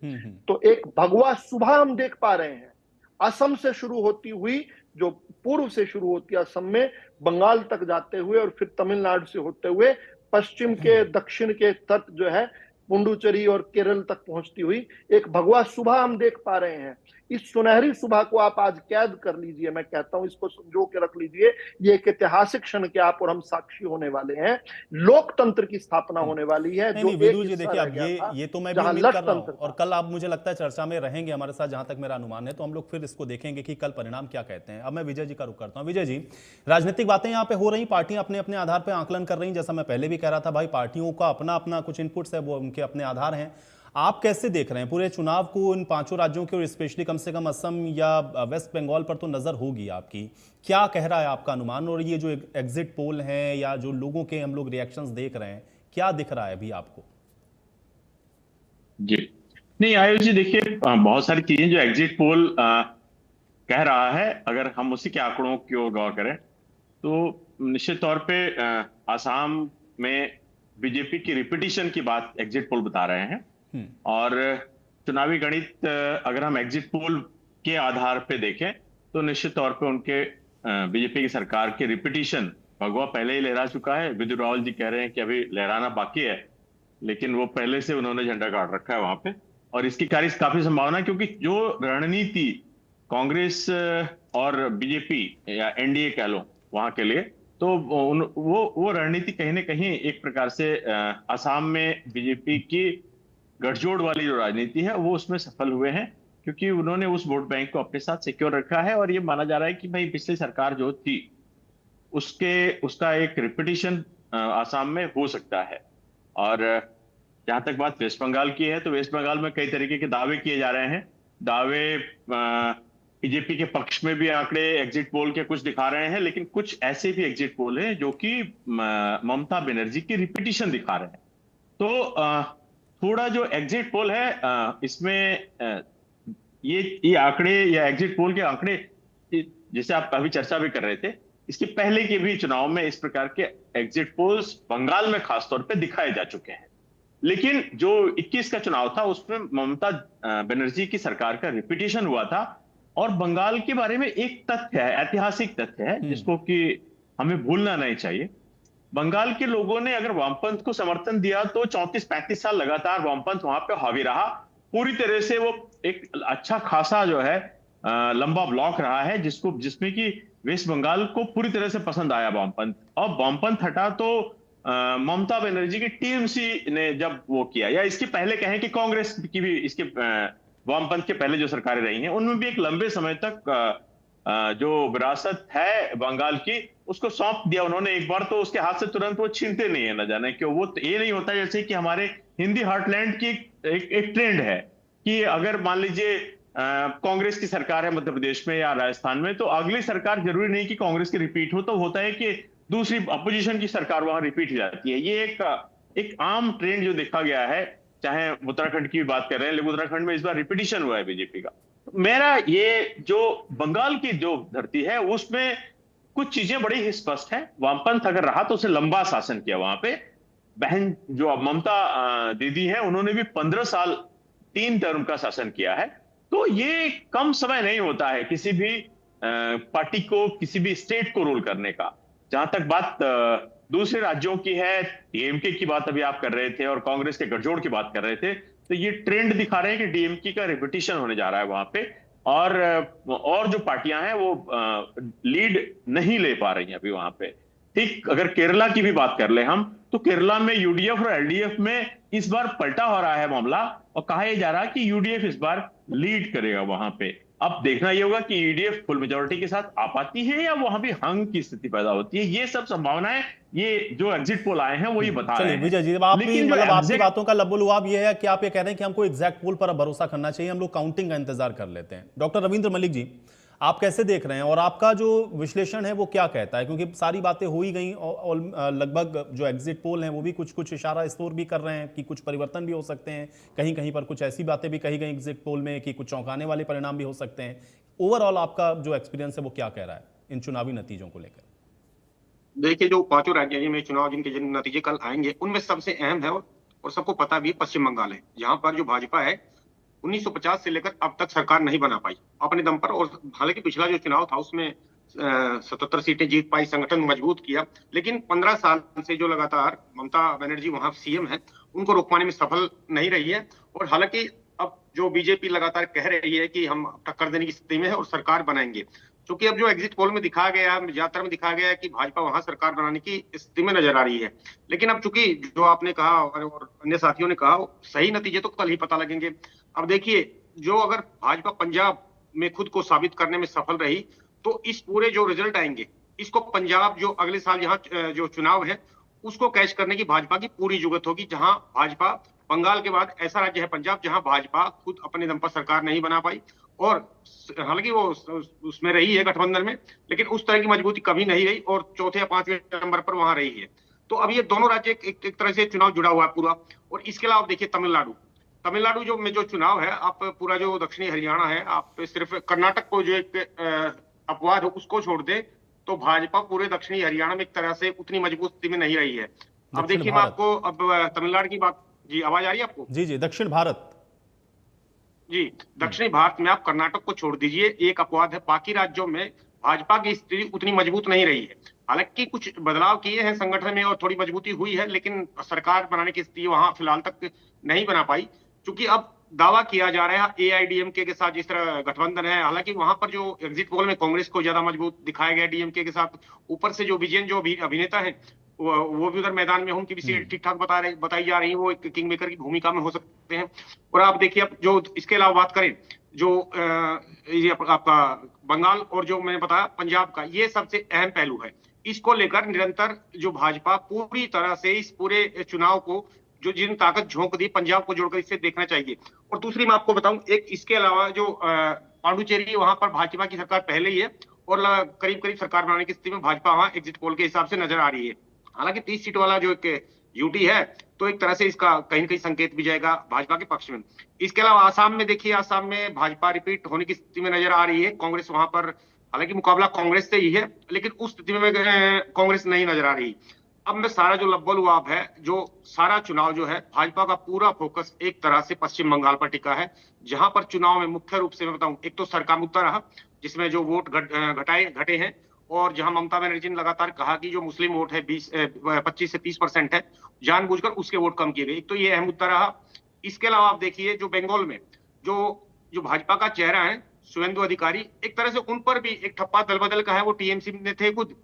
तो एक भगवा सुबह हम देख पा रहे हैं। असम से शुरू होती हुई, जो पूर्व से शुरू होती है असम में, बंगाल तक जाते हुए, और फिर तमिलनाडु से होते हुए पश्चिम के, दक्षिण के तट जो है पुडुचेरी और केरल तक पहुंचती हुई एक भगवा सुबह हम देख पा रहे हैं। इस सुनहरी सुबह को आप आज कैद कर लीजिए। मैं कहता हूं इसको संजो के रख लीजिए। ये एक ऐतिहासिक क्षण के आप और हम साक्षी होने वाले हैं। लोकतंत्र की स्थापना होने वाली है। नहीं, विदुर जी देखिए, अब ये तो मैं भी उम्मीद कर रहा हूं, और कल आप मुझे लगता है चर्चा में रहेंगे हमारे साथ, जहां तक मेरा अनुमान है। तो हम लोग फिर इसको देखेंगे कि कल परिणाम क्या कहते हैं। अब मैं विजय जी का रुख करता हूं। विजय जी, राजनीतिक बातें यहाँ पे हो रही, पार्टियां अपने अपने आधार पर आकलन कर रही, जैसा मैं पहले भी कह रहा था, भाई पार्टियों का अपना अपना कुछ इनपुट्स है, वो उनके अपने आधार हैं। आप कैसे देख रहे हैं पूरे चुनाव को इन 5 राज्यों के, और स्पेशली कम से कम असम या वेस्ट बंगाल पर तो नजर होगी आपकी, क्या कह रहा है आपका अनुमान? और ये जो एग्जिट पोल हैं या जो लोगों के हम लोग रिएक्शंस देख रहे हैं, क्या दिख रहा है अभी आपको? जी नहीं आयुष जी, देखिए बहुत सारी चीजें जो एग्जिट पोल कह रहा है, अगर हम उसी के आंकड़ों की ओर गौर करें तो निश्चित तौर पे आसाम में बीजेपी की रिपीटिशन की बात एग्जिट पोल बता रहे हैं। और चुनावी गणित अगर हम एग्जिट पोल के आधार पे देखें तो निश्चित तौर पे उनके बीजेपी की सरकार के रिपीटिशन भगवा पहले ही लहरा चुका है। विदुर रावल जी कह रहे हैं कि अभी लहराना बाकी है, लेकिन वो पहले से उन्होंने झंडा गाड़ रखा है वहां पे। और इसकी काफी संभावना है, क्योंकि जो रणनीति कांग्रेस और बीजेपी या एनडीए कह लो वहां के लिए, तो वो रणनीति कहीं ना कहीं एक प्रकार से असम में बीजेपी की गठजोड़ वाली जो राजनीति है वो उसमें सफल हुए हैं, क्योंकि उन्होंने उस वोट बैंक को अपने साथ सिक्योर रखा है। और ये माना जा रहा है कि भाई पिछली सरकार जो थी उसका एक रिपीटिशन असम में हो सकता है। और जहां तक बात वेस्ट बंगाल की है, तो वेस्ट बंगाल में कई तरीके के दावे किए जा रहे हैं। दावे बीजेपी के पक्ष में भी आंकड़े एग्जिट पोल के कुछ दिखा रहे हैं, लेकिन कुछ ऐसे भी एग्जिट पोल हैं जो कि ममता बनर्जी की रिपीटिशन दिखा रहे हैं। तो थोड़ा जो एग्जिट पोल है इसमें ये आंकड़े या एग्जिट पोल के आंकड़े, जिसे आप अभी चर्चा भी कर रहे थे, इसके पहले के भी चुनाव में इस प्रकार के एग्जिट पोल्स बंगाल में खासतौर पे दिखाए जा चुके हैं। लेकिन जो 21 का चुनाव था उसमें ममता बनर्जी की सरकार का रिपीटिशन हुआ था। और बंगाल के बारे में एक तथ्य है, ऐतिहासिक तथ्य है, जिसको कि हमें भूलना नहीं चाहिए। बंगाल के लोगों ने अगर वामपंथ को समर्थन दिया तो 34-35 साल लगातार वामपंथ वहां पे हावी रहा। पूरी तरह से वो एक अच्छा खासा जो है लंबा ब्लॉक रहा है, जिसमें कि वेस्ट बंगाल को पूरी तरह से पसंद आया वामपंथ। और वामपंथ हटा तो ममता बनर्जी की टीएमसी ने जब वो किया, या इसके पहले कहें कि कांग्रेस की भी इसके वामपंथ के पहले जो सरकारें रही हैं उनमें भी एक लंबे समय तक जो विरासत है बंगाल की उसको सौंप दिया उन्होंने एक बार, तो उसके हाथ से तुरंत वो छीनते नहीं है। न जाने क्यों वो ये नहीं होता जैसे कि हमारे हिंदी हार्टलैंड की एक ट्रेंड है कि अगर मान लीजिए कांग्रेस की सरकार है मध्य प्रदेश में या राजस्थान में, तो अगली सरकार जरूरी नहीं कि कांग्रेस की रिपीट हो, तो होता है कि दूसरी अपोजिशन की सरकार वहां रिपीट हो जाती है। ये एक आम ट्रेंड जो देखा गया है, चाहे उत्तराखंड की बात कर रहे हैं, लेकिन उत्तराखंड में इस बार रिपीटिशन हुआ है बीजेपी का। मेरा ये जो बंगाल की जो धरती है उसमें कुछ चीजें बड़ी ही स्पष्ट है। वामपंथ अगर रहा तो उसे लंबा शासन किया वहां पे। बहन जो ममता दीदी है उन्होंने भी 15 साल 3 टर्म का शासन किया है। तो ये कम समय नहीं होता है किसी भी पार्टी को, किसी भी स्टेट को रूल करने का। जहां तक बात दूसरे राज्यों की है, डीएमके की बात अभी आप कर रहे थे और कांग्रेस के गठजोड़ की बात कर रहे थे, तो ये ट्रेंड दिखा रहे हैं कि डीएमके का रिपीटिशन होने जा रहा है वहां पे। और जो पार्टियां हैं वो लीड नहीं ले पा रही हैं अभी वहां पे। ठीक, अगर केरला की भी बात कर ले हम, तो केरला में यूडीएफ और एलडीएफ में इस बार पलटा हो रहा है मामला, और कहा यह जा रहा है कि यूडीएफ इस बार लीड करेगा वहां पे। अब देखना यह होगा कि यूडीएफ फुल मेजोरिटी के साथ आ पाती है या वहां भी हंग की स्थिति पैदा होती है। ये सब संभावनाएं ये जो एग्जिट पोल आए हैं वो ये बता रहे हैं। विजय जी, आप भी मतलब आपकी बातों का लबोलुआब ये है कि आप ये कह रहे हैं कि हमको एग्जैक्ट पोल पर भरोसा करना चाहिए, हम लोग काउंटिंग का इंतजार कर लेते हैं। डॉक्टर रविंद्र मलिक जी, आप कैसे देख रहे हैं और आपका जो विश्लेषण है वो क्या कहता है? क्योंकि सारी बातें हो ही गई और लगभग जो एग्जिट पोल हैं वो भी कुछ इशारा इस ओर भी कर रहे हैं कि कुछ परिवर्तन भी हो सकते हैं, कहीं कहीं पर कुछ ऐसी बातें भी कही गई एग्जिट पोल में कि कुछ चौंकाने वाले परिणाम भी हो सकते हैं। ओवरऑल आपका जो एक्सपीरियंस है वो क्या कह रहा है इन चुनावी नतीजों को लेकर? देखिए, जो 5 राज्यों में चुनाव जिनके नतीजे कल आएंगे उनमें सबसे अहम है और सबको पता भी पश्चिम बंगाल है, जहां पर जो भाजपा है 1950 से लेकर अब तक सरकार नहीं बना पाई अपने दम पर। और हालांकि पिछला जो चुनाव था उसमें 77 सीटें जीत पाई, संगठन मजबूत किया, लेकिन 15 साल से जो लगातार ममता बनर्जी वहां सीएम है उनको रोक पाने में सफल नहीं रही है। और हालांकि अब जो बीजेपी लगातार कह रही है कि हम टक्कर देने की स्थिति में है और सरकार बनाएंगे, क्योंकि अब जो एग्जिट पोल में दिखाया गया, ज्यादातर में दिखाया गया है कि भाजपा वहां सरकार बनाने की स्थिति में नजर आ रही है। लेकिन अब चूंकि जो आपने कहा और अन्य साथियों ने कहा, सही नतीजे तो कल ही पता लगेंगे। अब देखिए, जो अगर भाजपा पंजाब में खुद को साबित करने में सफल रही तो इस पूरे जो रिजल्ट आएंगे इसको पंजाब जो अगले साल यहाँ जो चुनाव है उसको कैच करने की भाजपा की पूरी जुगत होगी। जहां भाजपा, बंगाल के बाद ऐसा राज्य है पंजाब जहां भाजपा खुद अपने दम पर सरकार नहीं बना पाई, और हालांकि वो उसमें रही है गठबंधन में, लेकिन उस तरह की मजबूती कभी नहीं रही और चौथे या 5वें नंबर पर वहां रही है। तो अब ये दोनों राज्य एक तरह से चुनाव जुड़ा हुआ है पूरा। और इसके अलावा देखिए तमिलनाडु जो में जो चुनाव है, आप पूरा जो दक्षिणी हरियाणा है, आप सिर्फ कर्नाटक को जो एक अपवाद है उसको छोड़ दे तो भाजपा पूरे दक्षिणी हरियाणा में एक तरह से उतनी मजबूत स्थिति में नहीं रही है। अब दक्षिण देखिए मैं भारत। आपको अब तमिलनाडु की बात, जी आवाज आ रही है आपको? जी जी, दक्षिण भारत। जी, दक्षिणी भारत में आप कर्नाटक को छोड़ दीजिए, एक अपवाद है, बाकी राज्यों में भाजपा की स्थिति उतनी मजबूत नहीं रही है। हालांकि कुछ बदलाव किए हैं संगठन में और थोड़ी मजबूती हुई है, लेकिन सरकार बनाने की स्थिति वहां फिलहाल तक नहीं बना पाई, क्योंकि अब दावा किया जा रहा है एआईडीएमके के साथ जिस तरह गठबंधन है, हालांकि वहां पर जो एग्जिट पोल में कांग्रेस को ज्यादा मजबूत दिखाया गया डीएमके के साथ, ऊपर से जो विजयन जो अभिनेता है वो भी उधर मैदान में, उनकी भी सीट ठीक ठाक बताई जा रही है, वो एक किंग मेकर की भूमिका में हो सकते हैं। और आप देखिए, अब जो इसके अलावा बात करें जो ये आपका बंगाल और जो मैंने बताया पंजाब का, ये सबसे अहम पहलू है। इसको लेकर निरंतर जो भाजपा पूरी तरह से इस पूरे चुनाव को जो जिन ताकत झोंक दी पंजाब को जोड़कर, इससे देखना चाहिए। और दूसरी मैं आपको बताऊं, एक इसके अलावा जो पांडुचेरी, वहां पर भाजपा की सरकार पहले ही है और करीब करीब सरकार बनाने की स्थिति में भाजपा वहां एग्जिट पोल के हिसाब से नजर आ रही है। हालांकि 30 सीट वाला जो एक यूटी है, तो एक तरह से इसका कहीं न कहीं संकेत भी जाएगा भाजपा के पक्ष में। इसके अलावा आसाम में देखिए, आसाम में भाजपा रिपीट होने की स्थिति में नजर आ रही है। कांग्रेस वहां पर, हालांकि मुकाबला कांग्रेस से ही है, लेकिन उस स्थिति में कांग्रेस नहीं नजर आ रही। अब में सारा जो लब्बो-लुआब है, जो सारा चुनाव जो है, भाजपा का पूरा फोकस एक तरह से पश्चिम बंगाल पर टिका है, जहां पर चुनाव में मुख्य रूप से मैं बताऊं, एक तो सरकार मुद्दा रहा, जिसमें जो वोट घटे हैं, और जहां ममता बनर्जी ने लगातार कहा कि जो मुस्लिम वोट है 25 से 30% है, जानबूझकर उसके वोट कम किए गए, एक तो ये अहम मुद्दा रहा। इसके अलावा आप देखिए, जो बंगाल में जो भाजपा का चेहरा है शुवेंदु अधिकारी, एक तरह से उन पर भी एक ठप्पा दल बदल का है, वो टीएमसी में थे खुद,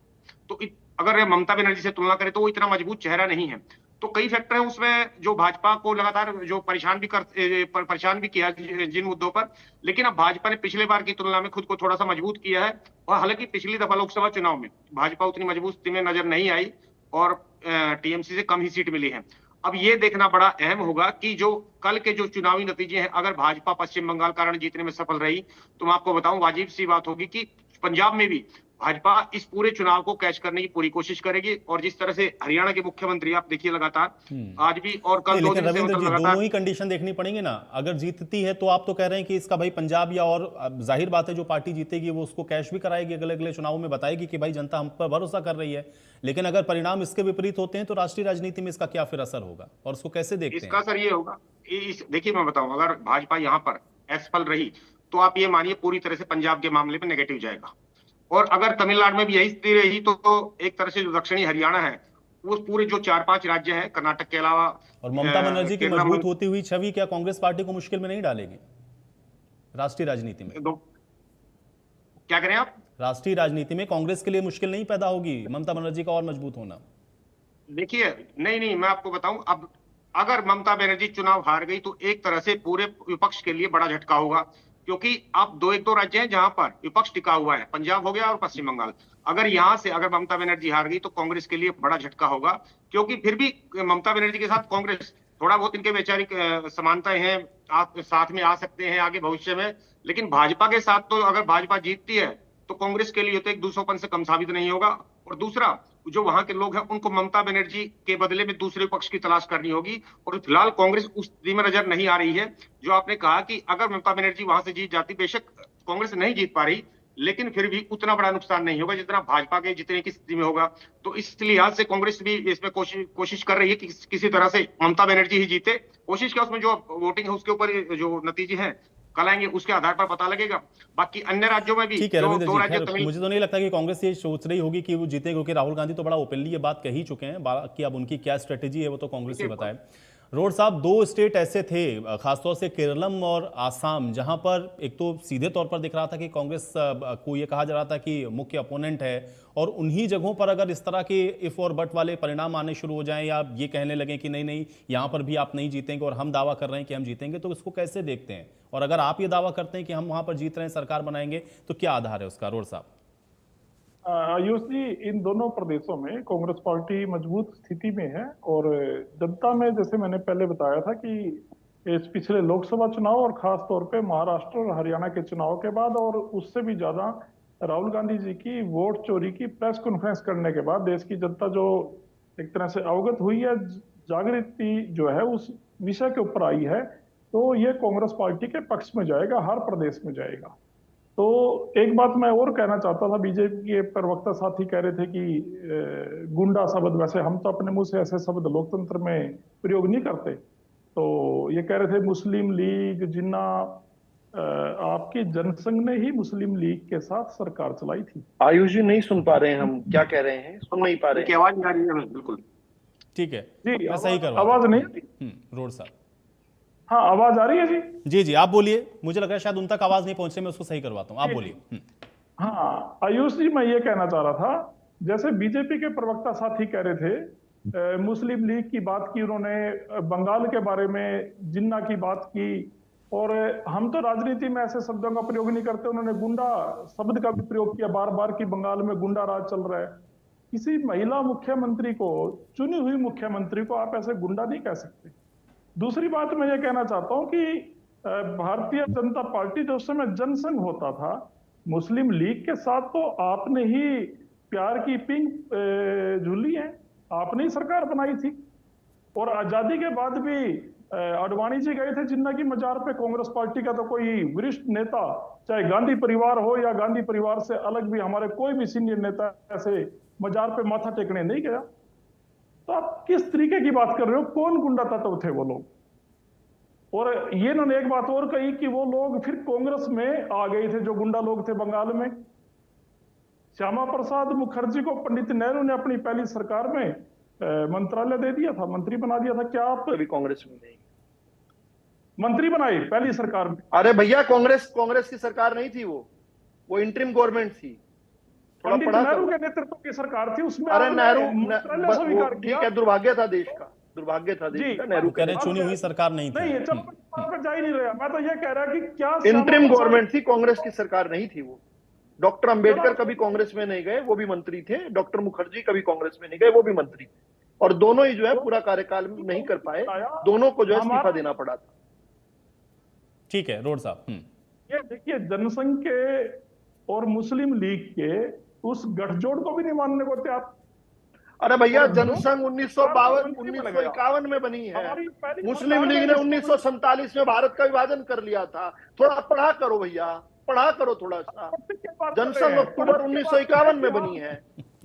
तो अगर ममता बनर्जी से तुलना करें तो वो इतना मजबूत चेहरा नहीं है। तो कई फैक्टर है उसमें जो भाजपा को लगातार जो परेशान भी किया जिन मुद्दों पर, लेकिन अब भाजपा ने पिछले बार की तुलना में खुद को थोड़ा सा मजबूत किया है। और हालांकि पिछली दफा लोकसभा चुनाव में भाजपा उतनी मजबूत स्थिति में नजर नहीं आई और टीएमसी से कम ही सीट मिली है। अब ये देखना बड़ा अहम होगा कि जो कल के जो चुनावी नतीजे हैं, अगर भाजपा पश्चिम बंगाल कारण जीतने में सफल रही, तो मैं आपको बताऊं वाजिब सी बात होगी कि पंजाब में भी भाजपा इस पूरे चुनाव को कैच करने की पूरी कोशिश करेगी। और जिस तरह से हरियाणा के मुख्यमंत्री आप देखिए लगातार आज भी और कल 2 दिन से रविंद्र जी, लगातार दोनों ही कंडीशन देखनी पड़ेंगी ना। अगर जीतती है तो आप तो कह रहे हैं कि इसका भाई पंजाब या और जाहिर बात है जो पार्टी जीतेगी वो उसको कैश भी कराएगी, अगले अगले चुनाव में बताएगी कि भाई जनता हम पर भरोसा कर रही है। लेकिन अगर परिणाम इसके विपरीत होते हैं तो राष्ट्रीय राजनीति में इसका क्या फिर असर होगा और उसको कैसे देखते हैं? इसका असर ये होगा, देखिए मैं बताऊं, अगर भाजपा यहाँ पर असफल रही तो आप ये मानिए पूरी तरह से पंजाब के मामले में नेगेटिव जाएगा। और अगर तमिलनाडु में भी यही स्थिति रही तो एक तरह से जो दक्षिणी हरियाणा है, वो पूरे जो 4-5 राज्य हैं कर्नाटक के अलावा, और ममता बनर्जी की मजबूत होती हुई छवि क्या कांग्रेस पार्टी को मुश्किल में नहीं डालेगी राष्ट्रीय राजनीति में? क्या करें आप? राष्ट्रीय राजनीति में कांग्रेस के लिए मुश्किल नहीं पैदा होगी ममता बनर्जी का और मजबूत होना? देखिए, नहीं, मैं आपको बताऊं, अब अगर ममता बनर्जी चुनाव हार गई तो एक तरह से पूरे विपक्ष के लिए बड़ा झटका होगा, क्योंकि आप एक दो राज्य हैं जहां पर विपक्ष टिका हुआ है, पंजाब हो गया और पश्चिम बंगाल। अगर यहां से अगर ममता बनर्जी हार गई तो कांग्रेस के लिए बड़ा झटका होगा, क्योंकि फिर भी ममता बनर्जी के साथ कांग्रेस, थोड़ा बहुत इनके वैचारिक समानताएं हैं, आप साथ में आ सकते हैं आगे भविष्य में। लेकिन भाजपा के साथ तो अगर भाजपा जीतती है तो कांग्रेस के लिए तो एक दूसरोपन से कम साबित नहीं होगा। और दूसरा, जो वहां के लोग हैं उनको ममता बनर्जी के बदले में दूसरे पक्ष की तलाश करनी होगी, और फिलहाल कांग्रेस उस स्थिति में नजर नहीं आ रही है। जो आपने कहा कि अगर ममता बनर्जी वहां से जीत जाती, बेशक कांग्रेस नहीं जीत पा रही, लेकिन फिर भी उतना बड़ा नुकसान नहीं होगा जितना भाजपा के जीतने की स्थिति में होगा। तो इस लिहाज से कांग्रेस भी इसमें कोशिश कर रही है कि किसी तरह से ममता बनर्जी ही जीते। कोशिश क्या, उसमें जो वोटिंग है उसके ऊपर जो नतीजे हैं कल आएंगे उसके आधार पर पता लगेगा। बाकी अन्य राज्यों में भी ठीक है रविंद्र जी, मुझे तो नहीं लगता कि कांग्रेस ये सोच रही होगी कि वो जीते, क्योंकि राहुल गांधी तो बड़ा ओपनली ये बात कह ही चुके हैं। बाकी अब उनकी क्या स्ट्रेटेजी है वो तो कांग्रेस ही बताए। रोड साहब, 2 स्टेट ऐसे थे खासतौर से केरलम और आसाम, जहां पर एक तो सीधे तौर पर दिख रहा था कि कांग्रेस को ये कहा जा रहा था कि मुख्य अपोनेंट है, और उन्हीं जगहों पर अगर इस तरह के इफ और बट वाले परिणाम आने शुरू हो जाएं या ये कहने लगे कि नहीं यहां पर भी आप नहीं जीतेंगे और हम दावा कर रहे हैं कि हम जीतेंगे, तो इसको कैसे देखते हैं? और अगर आप ये दावा करते हैं कि हम वहां पर जीत रहे हैं, सरकार बनाएंगे, तो क्या आधार है उसका? रोड साहब। आयुष जी, इन दोनों प्रदेशों में कांग्रेस पार्टी मजबूत स्थिति में है, और जनता में जैसे मैंने पहले बताया था कि इस पिछले लोकसभा चुनाव और खास तौर पे महाराष्ट्र और हरियाणा के चुनाव के बाद, और उससे भी ज्यादा राहुल गांधी जी की वोट चोरी की प्रेस कॉन्फ्रेंस करने के बाद देश की जनता जो एक तरह से अवगत हुई है, जागृति जो है उस विषय के ऊपर आई है, तो ये कांग्रेस पार्टी के पक्ष में जाएगा, हर प्रदेश में जाएगा। तो एक बात मैं और कहना चाहता था, बीजेपी के प्रवक्ता साथी कह रहे थे कि गुंडा शब्द, वैसे हम तो अपने मुंह से ऐसे शब्द लोकतंत्र में प्रयोग नहीं करते। तो ये कह रहे थे मुस्लिम लीग जिन्ना, आपकी जनसंघ ने ही मुस्लिम लीग के साथ सरकार चलाई थी। आयुष जी नहीं सुन पा रहे हैं, हम क्या कह रहे हैं, सुन नहीं पा रहे हैं। आवाज नहीं आ रही है हमें, बिल्कुल। ठीक है जी, मैं सही करवा आवाज नहीं आती। रोड साहब। हाँ, आवाज आ रही है जी। जी जी आप बोलिए, मुझे लग रहा है शायद उन तक आवाज नहीं पहुंचे, मैं उसको सही करवाता हूँ, आप बोलिए। हाँ आयुष जी, मैं ये कहना चाह रहा था, जैसे बीजेपी के प्रवक्ता साथी कह रहे थे मुस्लिम लीग की बात की उन्होंने, बंगाल के बारे में जिन्ना की बात की, और हम तो राजनीति में ऐसे शब्दों का प्रयोग नहीं करते, उन्होंने गुंडा शब्द का भी प्रयोग किया बार बार कि बंगाल में गुंडा राज चल रहा है। किसी महिला मुख्यमंत्री को, चुनी हुई मुख्यमंत्री को आप ऐसे गुंडा नहीं कह सकते। दूसरी बात मैं ये कहना चाहता हूं कि भारतीय जनता पार्टी जो उस समय जनसंघ होता था, मुस्लिम लीग के साथ तो आपने ही प्यार की पिंग झूली है, आपने ही सरकार बनाई थी। और आजादी के बाद भी अडवाणी जी गए थे जिन्ना की मजार पे, कांग्रेस पार्टी का तो कोई वरिष्ठ नेता, चाहे गांधी परिवार हो या गांधी परिवार से अलग भी हमारे कोई भी सीनियर नेता ऐसे मजार पे माथा टेकने नहीं गया। तो आप किस तरीके की बात कर रहे हो, कौन गुंडा तत्व थे वो लोग? और ये इन्होंने एक बात और कही कि वो लोग फिर कांग्रेस में आ गए थे जो गुंडा लोग थे बंगाल में। श्यामा प्रसाद मुखर्जी को पंडित नेहरू ने अपनी पहली सरकार में मंत्रालय दे दिया था, मंत्री बना दिया था। क्या आप अभी कांग्रेस में नहीं मंत्री बनाए पहली सरकार में? अरे भैया, कांग्रेस की सरकार नहीं थी, वो इंटरिम गवर्नमेंट थी। थोड़ा पंडित पढ़ा नेहरू करो। के नेतृत्व की सरकार थी, उसमें अरे आपने नेहरू मंत्रालय स्वीकार ठीक किया। है, दुर्भाग्य था देश का, दुर्भाग्य था देश का। नेहरू कह रहे चुनी हुई सरकार नहीं थी। नहीं, चलो मैं पर जा ही नहीं रहा, मैं तो ये कह रहा कि क्या इंटरिम गवर्नमेंट थी, कांग्रेस की सरकार नहीं थी वो। डॉक्टर अंबेडकर कभी कांग्रेस में नहीं गए, वो भी मंत्री थे। डॉक्टर मुखर्जी कभी कांग्रेस में नहीं गए, वो भी मंत्री थे। और दोनों ही जो है पूरा कार्यकाल नहीं कर पाए, दोनों को जो है इस्तीफा देना पड़ा था। ठीक है रोड साहब। ये देखिए, जनसंघ के और मुस्लिम लीग के उस गठजोड़ को भी नहीं मानने को तैयार। अरे भैया, जनसंघ 1951 में बनी है, मुस्लिम लीग ने 1947 में भारत का विभाजन कर लिया था। थोड़ा पढ़ा करो भैया, पढ़ा करो थोड़ा सा। जनसंघ अक्टूबर 1951 में बनी है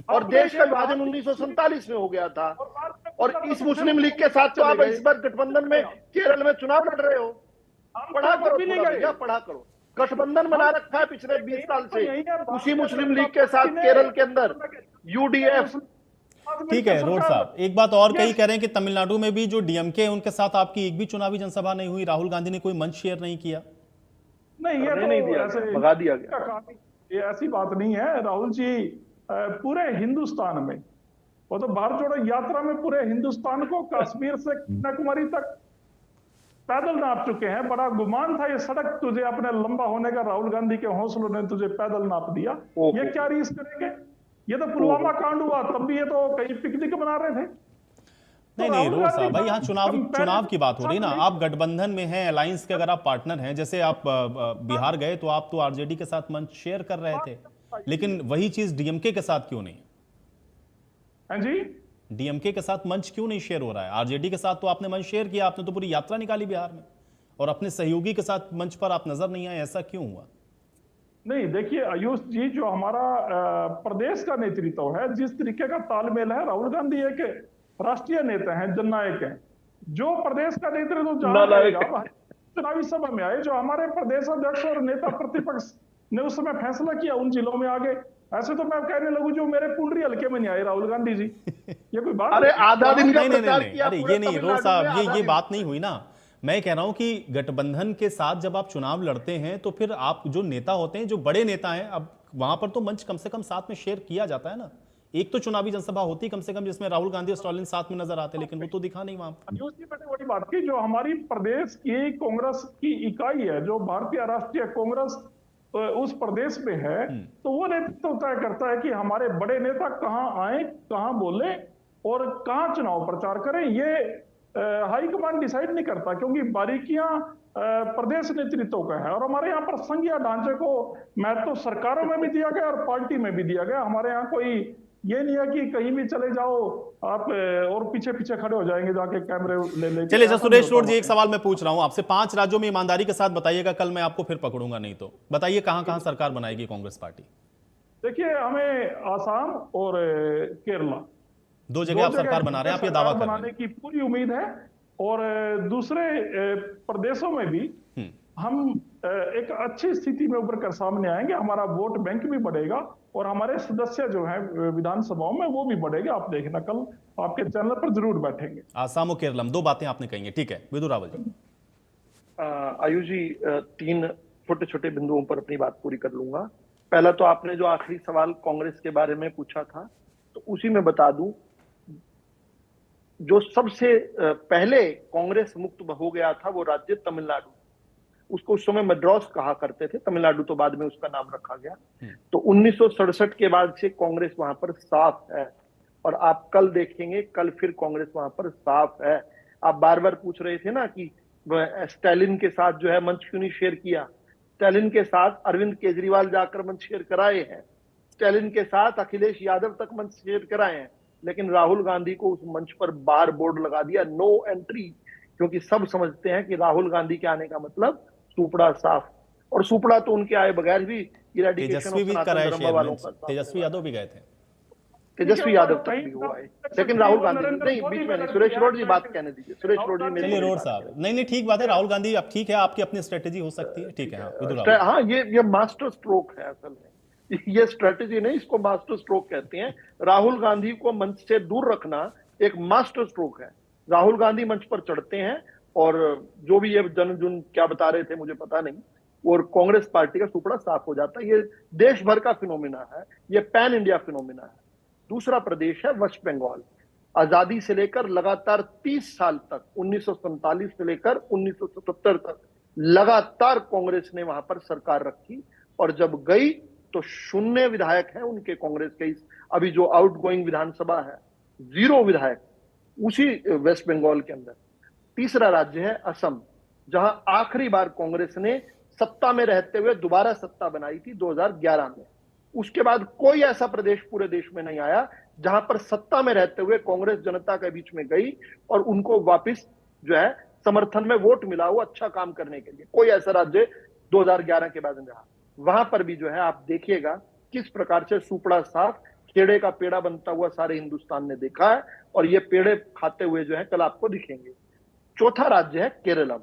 और देश का विभाजन 1947 में हो गया था। और इस मुस्लिम लीग के साथ तो आप इस बार गठबंधन में केरल में चुनाव लड़ रहे हो। पढ़ा करो थोड़ा भैया, पढ़ा करो। गठबंधन बना रखा है पिछले 20 साल से उसी मुस्लिम लीग के साथ केरल के अंदर, यूडीएफ। ठीक है रोड साहब, एक बात और कही कह रहे हैं कि तमिलनाडु में भी जो डीएमके है उनके साथ आपकी एक भी चुनावी जनसभा नहीं हुई, राहुल गांधी ने कोई मंच शेयर नहीं किया। नहीं, ये नहीं दिया, भगा दिया गया। ये ऐसी बात नहीं है। राहुल जी पूरे हिंदुस्तान में, वो तो भारत जोड़ो यात्रा में पूरे हिंदुस्तान को कश्मीर से कन्याकुमारी तक पैदल नाप चुके हैं। बड़ा गुमान था ये सड़क तुझे अपने लंबा होने का, राहुल गांधी के हौसलों ने तुझे पैदल नाप दिया। ये क्या रीस करेंगे? ये तो पुलवामा कांड हुआ तब भी ये तो कहीं पिकनिक बना रहे थे। नहीं नहीं रोड साहब, भाई यहाँ चुनाव की बात हो रही ना। आप गठबंधन में हैं, अलायंस के अगर आप पार्टनर हैं, जैसे आप बिहार गए तो आप तो आरजेडी के साथ मंच शेयर कर रहे थे, लेकिन वही चीज डीएमके के साथ क्यों नहीं? हाँ जी, डीएमके के साथ मंच क्यों नहीं शेयर हो रहा है? आरजेडी के साथ तो आपने मंच शेयर किया, आपने तो पूरी यात्रा निकाली बिहार में, और अपने सहयोगी के साथ मंच पर आप नजर नहीं आए, ऐसा क्यों हुआ? नहीं देखिए आयुष जी, जो हमारा प्रदेश का नेतृत्व है, जिस तरीके का तालमेल है, राहुल गांधी एक राष्ट्रीय नेता हैं, जननायक हैं। जो प्रदेश का नेतृत्व चुनावी सभा में आए, जो हमारे प्रदेश अध्यक्ष और नेता प्रतिपक्ष ने उस समय फैसला किया, उन जिलों में आगे। ऐसे तो मैं कहने लगूं जो मेरे कुंडरी हल्के में नहीं आए राहुल गांधी जी, ये कोई बात? अरे आधा दिन का प्रचार किया। अरे ये नहीं रोड साहब, ये बात नहीं हुई ना। मैं कह रहा हूं कि गठबंधन के साथ जब आप चुनाव लड़ते हैं तो फिर आप जो नेता होते हैं, जो बड़े नेता हैं, अब वहां पर तो मंच कम से कम साथ में शेयर किया जाता है ना। एक तो चुनावी जनसभा होती कम से कम जिसमें राहुल गांधी और स्टालिन साथ में नजर आते, लेकिन वो तो दिखा नहीं वहां पर। मैंने वही बात की, जो हमारी प्रदेश की कांग्रेस की इकाई है, जो भारतीय राष्ट्रीय कांग्रेस उस प्रदेश में है, तो वो नेतृत्व तय करता है कि हमारे बड़े नेता कहां आए, कहां बोले और कहां चुनाव प्रचार करें। ये हाईकमान डिसाइड नहीं करता, क्योंकि बारीकियां प्रदेश नेतृत्व का है। और हमारे यहाँ पर संघीय ढांचे को महत्व सरकारों में भी दिया गया और पार्टी में भी दिया गया। हमारे यहाँ कोई ये नहीं है कि कहीं भी चले जाओ आप और पीछे पीछे खड़े हो जाएंगे जाके कैमरे ले लेके। चलिए ऐसा सुरेश नहीं रोड होता जी, एक सवाल मैं पूछ रहा हूं आपसे, 5 राज्यों में ईमानदारी के साथ बताइएगा, कल मैं आपको फिर पकड़ूंगा नहीं तो। बताइए कहां कहां सरकार बनाएगी कांग्रेस पार्टी? देखिए, हमें आसाम और केरला 2 जगह आप सरकार बना रहे हैं, आप ये दावा कर रहे बनाने की पूरी उम्मीद है। और दूसरे प्रदेशों में भी हम एक अच्छी स्थिति में उभर कर सामने आएंगे। हमारा वोट बैंक भी बढ़ेगा और हमारे सदस्य जो हैं विधानसभाओं में वो भी बढ़ेगा। आप देखना, कल आपके चैनल पर जरूर बैठेंगे। आसाम और केरलम, 2 बातें आपने कही हैं, ठीक है। विदु रावल जी। आयुष जी, 3 छोटे छोटे बिंदुओं पर अपनी बात पूरी कर लूंगा। पहला तो आपने जो आखिरी सवाल कांग्रेस के बारे में पूछा था, तो उसी में बता दूं, जो सबसे पहले कांग्रेस मुक्त हो गया था वो राज्य तमिलनाडु। उसको उस समय मद्रास कहा करते थे, तमिलनाडु तो बाद में उसका नाम रखा गया। तो 1967 के बाद से कांग्रेस वहां पर साफ है, और आप कल देखेंगे, कल फिर कांग्रेस वहां पर साफ है। आप बार बार पूछ रहे थे ना कि स्टालिन के साथ जो है मंच क्यों नहीं शेयर किया। स्टालिन के साथ अरविंद केजरीवाल जाकर मंच शेयर कराए हैं, स्टालिन के साथ अखिलेश यादव तक मंच शेयर कराए हैं, लेकिन राहुल गांधी को उस मंच पर बार बोर्ड लगा दिया, नो एंट्री। क्योंकि सब समझते हैं कि राहुल गांधी के आने का मतलब सुपड़ा साफ, और सुपड़ा तो उनके आए बगैर भी तेजस्वी भी कराए शेयर, तेजस्वी यादव भी गए थे। तेजस्वी यादव तक भी हुआ है, लेकिन राहुल गांधी नहीं, बीच में नहीं। सुरेश रोड जी बात कहने दीजिए, सुरेश रोड जी। चलिए रोड साहब, नहीं ठीक बात है, राहुल गांधी अब ठीक है, आपकी अपनी स्ट्रेटेजी हो सकती है, ठीक है। हाँ, ये मास्टर स्ट्रोक है असल में, ये स्ट्रेटेजी नहीं, इसको मास्टर स्ट्रोक कहते हैं। राहुल गांधी को मंच से दूर रखना एक मास्टर स्ट्रोक है। राहुल गांधी मंच पर चढ़ते हैं और जो भी ये जनजुन क्या बता रहे थे मुझे पता नहीं, और कांग्रेस पार्टी का सुपड़ा साफ हो जाता है। ये देश भर का फिनोमिना है, ये पैन इंडिया फिनोमिना है। दूसरा प्रदेश है वेस्ट बंगाल। आजादी से लेकर लगातार 30 साल तक, 1947 से लेकर 1977 तक लगातार कांग्रेस ने वहां पर सरकार रखी, और जब गई तो 0 विधायक हैं उनके कांग्रेस के। अभी जो आउटगोइंग विधानसभा है, 0 विधायक उसी वेस्ट बंगाल के अंदर। तीसरा राज्य है असम, जहां आखिरी बार कांग्रेस ने सत्ता में रहते हुए दोबारा सत्ता बनाई थी 2011 में। उसके बाद कोई ऐसा प्रदेश पूरे देश में नहीं आया जहां पर सत्ता में रहते हुए कांग्रेस जनता के बीच में गई और उनको वापस जो है समर्थन में वोट मिला हो अच्छा काम करने के लिए। कोई ऐसा राज्य 2011 के बाद नहीं रहा। वहां पर भी जो है आप देखिएगा किस प्रकार से सुपड़ा साफ, खेड़े का पेड़ा बनता हुआ सारे हिंदुस्तान ने देखा है, और ये पेड़े खाते हुए जो है कल आपको दिखेंगे। चौथा राज्य है केरलम,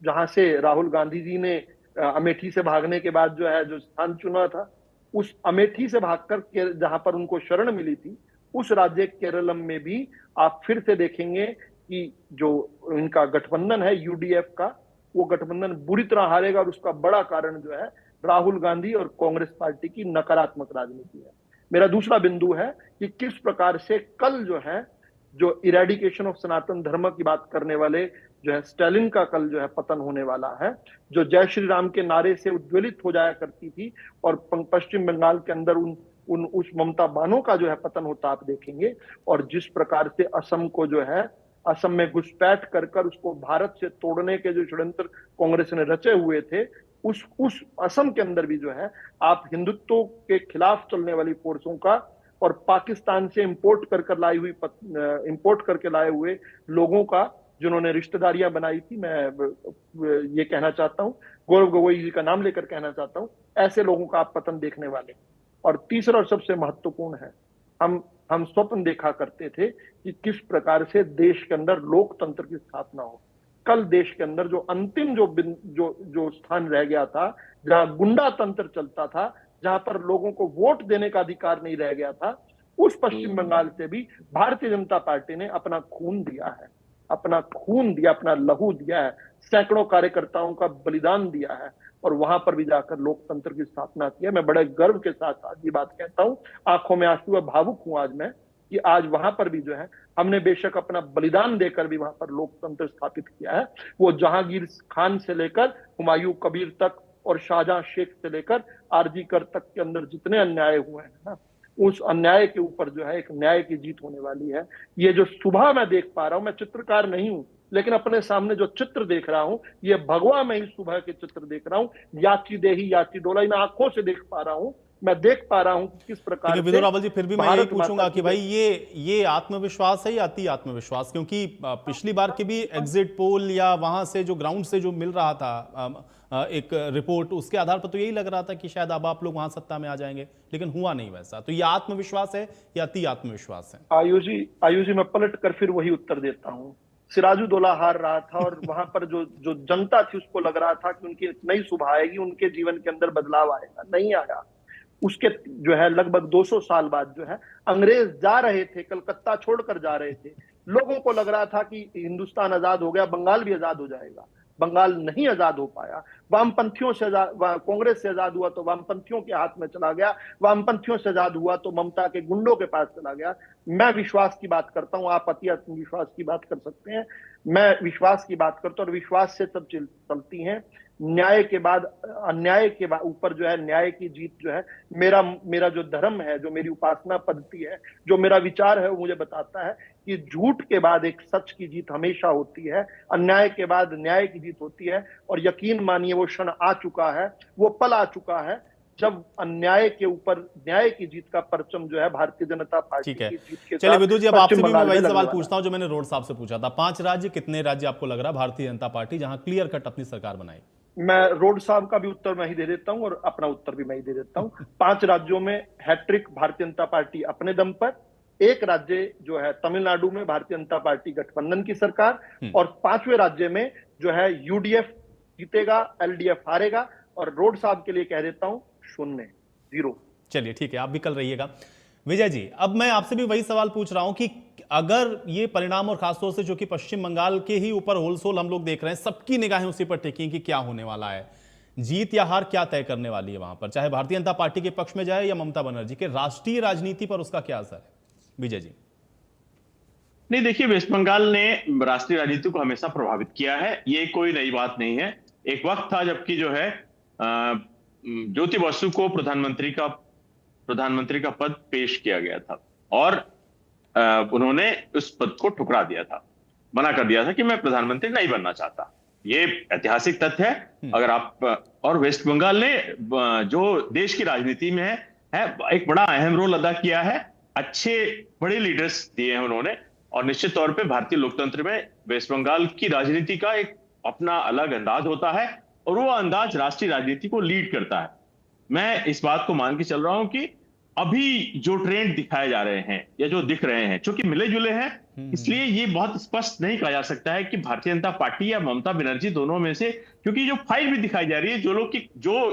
जहां से राहुल गांधी जी ने अमेठी से भागने के बाद जो है जो स्थान चुना था, उस अमेठी से भागकर जहां पर उनको शरण मिली थी, उस राज्य केरलम में भी आप फिर से देखेंगे कि जो इनका गठबंधन है यूडीएफ का, वो गठबंधन बुरी तरह हारेगा, और उसका बड़ा कारण जो है राहुल गांधी और कांग्रेस पार्टी की नकारात्मक राजनीति है। मेरा दूसरा बिंदु है कि किस प्रकार से कल जो है जो इरेडिकेशन ऑफ सनातन धर्म की बात करने वाले जो है स्टालिन का कल जो है पतन होने वाला है। जो जय श्री राम के नारे से उज्ज्वलित हो जाया करती थी, और पश्चिम बंगाल के अंदर उस ममता बानो का जो है पतन होता आप देखेंगे। और जिस प्रकार से असम को जो है, असम में घुसपैठ कर उसको भारत से तोड़ने के जो षड्यंत्र कांग्रेस ने रचे हुए थे, उस असम के अंदर भी जो है आप हिंदुत्व के खिलाफ चलने वाली फोर्सों का और पाकिस्तान से इंपोर्ट करके लाए हुए लोगों का, जिन्होंने रिश्तेदारियां बनाई थी, मैं ये कहना चाहता हूं, गौरव गोगोई जी का नाम लेकर कहना चाहता हूं, ऐसे लोगों का आप पतन देखने वाले। और तीसरा और सबसे महत्वपूर्ण है, हम स्वप्न देखा करते थे कि किस प्रकार से देश के अंदर लोकतंत्र की स्थापना हो। कल देश के अंदर जो अंतिम जो स्थान रह गया था, जहां गुंडा तंत्र चलता था, जहां पर लोगों को वोट देने का अधिकार नहीं रह गया था, उस पश्चिम बंगाल से भी भारतीय जनता पार्टी ने अपना खून दिया है, अपना लहू दिया है, सैकड़ों कार्यकर्ताओं का बलिदान दिया है, और वहां पर भी जाकर लोकतंत्र की स्थापना की है। मैं बड़े गर्व के साथ आज ये बात कहता हूं, आंखों में आंसू है, भावुक हूं आज मैं, कि आज वहां पर भी जो है हमने बेशक अपना बलिदान देकर भी वहां पर लोकतंत्र स्थापित किया है। वो जहांगीर खान से लेकर हुमायूं कबीर तक और शाहजहां शेख से लेकर आरजी कर तक के अंदर जितने अन्याय हुए हैं ना, उस अन्याय के ऊपर जो है एक न्याय की जीत होने वाली है। ये जो सुबह मैं देख पा रहा हूं, मैं चित्रकार नहीं हूं, लेकिन अपने सामने जो चित्र देख रहा हूं, ये भगवा में ही सुबह के चित्र देख रहा हूं, याची देही याची डोला, इन आंखों से देख पा रहा हूं मैं देख पा रहा हूं कि किस प्रकार से विदुर रावल जी, फिर भी मैं यही भारत पूछूंगा माता कि की भाई ये आत्मविश्वास है या अति आत्मविश्वास? क्योंकि पिछली बार की भी एग्जिट पोल या वहां से जो ग्राउंड से जो मिल रहा था एक रिपोर्ट, उसके आधार पर तो यही लग रहा था कि शायद अब आप लोग वहां सत्ता में आ जाएंगे, लेकिन हुआ नहीं वैसा। तो ये आत्मविश्वास है या अति आत्मविश्वास है? आयुष जी, मैं पलट कर फिर वही उत्तर देता हूं। सिराजुद्दौला हार रहा था और वहां पर जो जनता थी उसको लग रहा था कि उनकी नई सुबह आएगी, उनके जीवन के अंदर बदलाव आएगा। नहीं आया। उसके जो है लगभग 200 साल बाद जो है अंग्रेज जा रहे थे, कलकत्ता छोड़कर जा रहे थे। लोगों को लग रहा था कि हिंदुस्तान आजाद हो गया, बंगाल भी आजाद हो जाएगा। बंगाल नहीं आजाद हो पाया। वामपंथियों से कांग्रेस से आजाद हुआ तो वामपंथियों के हाथ में चला गया, वामपंथियों से आजाद हुआ तो ममता के गुंडों के पास चला गया। मैं विश्वास की बात करता हूं, आप अति आत्मविश्वास की बात कर सकते हैं, मैं विश्वास की बात करता हूं। और विश्वास से सब चलती हैं। न्याय के बाद अन्याय के ऊपर जो है न्याय की जीत जो है, मेरा जो धर्म है, जो मेरी उपासना पद्धति है, जो मेरा विचार है, वो मुझे बताता है कि झूठ के बाद एक सच की जीत हमेशा होती है, अन्याय के बाद न्याय की जीत होती है। और यकीन मानिए वो क्षण आ चुका है, वो पल आ चुका है जब अन्याय के ऊपर न्याय की जीत का परचम जो है भारतीय जनता पार्टी की जीत के साथ। चलिए विदुर जी, अब आपसे भी मैं वही सवाल लगने पूछता हूं जो मैंने रोड साहब से पूछा था। 5 राज्य, कितने राज्य आपको लग रहा है भारतीय जनता पार्टी जहां क्लियर कट अपनी सरकार बनाई? मैं रोड साहब का भी उत्तर मैं ही दे देता हूं और अपना उत्तर भी मैं ही दे देता हूं। 5 राज्यों में हैट्रिक भारतीय जनता पार्टी अपने दम पर, एक राज्य जो है तमिलनाडु में भारतीय जनता पार्टी गठबंधन की सरकार, और 5वें राज्य में जो है यूडीएफ जीतेगा, एलडीएफ हारेगा। और रोड साहब के लिए कह देता हूं 0। चलिए ठीक है, आप भी कल रहिएगा। विजय जी, अब मैं आपसे भी वही सवाल पूछ रहा हूं कि अगर ये परिणाम, और खासतौर से जो कि पश्चिम बंगाल के ही ऊपर होलसोल हम लोग देख रहे हैं, सबकी निगाहें उसी पर टिकी कि क्या होने वाला है, जीत या हार क्या तय करने वाली है वहां पर, चाहे भारतीय जनता पार्टी के पक्ष में जाए या ममता बनर्जी के, राष्ट्रीय राजनीति पर उसका क्या असर है? विजय जी। नहीं, देखिए, वेस्ट बंगाल ने राष्ट्रीय राजनीति को हमेशा प्रभावित किया है, ये कोई नई बात नहीं है। एक वक्त था जबकि जो है ज्योति बसु को प्रधानमंत्री का पद पेश किया गया था और उन्होंने उस पद को ठुकरा दिया था, मना कर दिया था कि मैं प्रधानमंत्री नहीं बनना चाहता। ये ऐतिहासिक तथ्य है। अगर आप और वेस्ट बंगाल ने जो देश की राजनीति में है एक बड़ा अहम रोल अदा किया है, अच्छे बड़े लीडर्स दिए हैं उन्होंने, और निश्चित तौर पे भारतीय लोकतंत्र में वेस्ट बंगाल की राजनीति का एक अपना अलग अंदाज होता है और वो अंदाज राष्ट्रीय राजनीति को लीड करता है। मैं इस बात को मान के चल रहा हूं कि अभी जो ट्रेंड दिखाए जा रहे हैं या जो दिख रहे हैं, चूंकि मिले जुले हैं, इसलिए ये बहुत स्पष्ट नहीं कहा जा सकता है कि भारतीय जनता पार्टी या ममता बनर्जी दोनों में से, क्योंकि जो फाइट भी दिखाई जा रही है, जो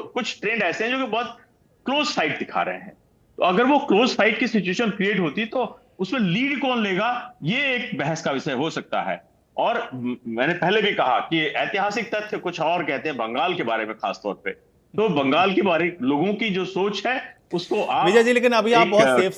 कुछ ट्रेंड ऐसे हैं जो कि बहुत क्लोज फाइट दिखा रहे हैं। तो अगर वो क्लोज फाइट की सिचुएशन क्रिएट होती तो उसमें लीड कौन लेगा, ये एक बहस का विषय हो सकता है। और मैंने पहले भी कहा कि ऐतिहासिक तथ्य कुछ और कहते हैं बंगाल के बारे में, खासतौर पे तो बंगाल के बारे लोगों की जो सोच है उसको आप विजय जी, लेकिन अभी आप बहुत सेफ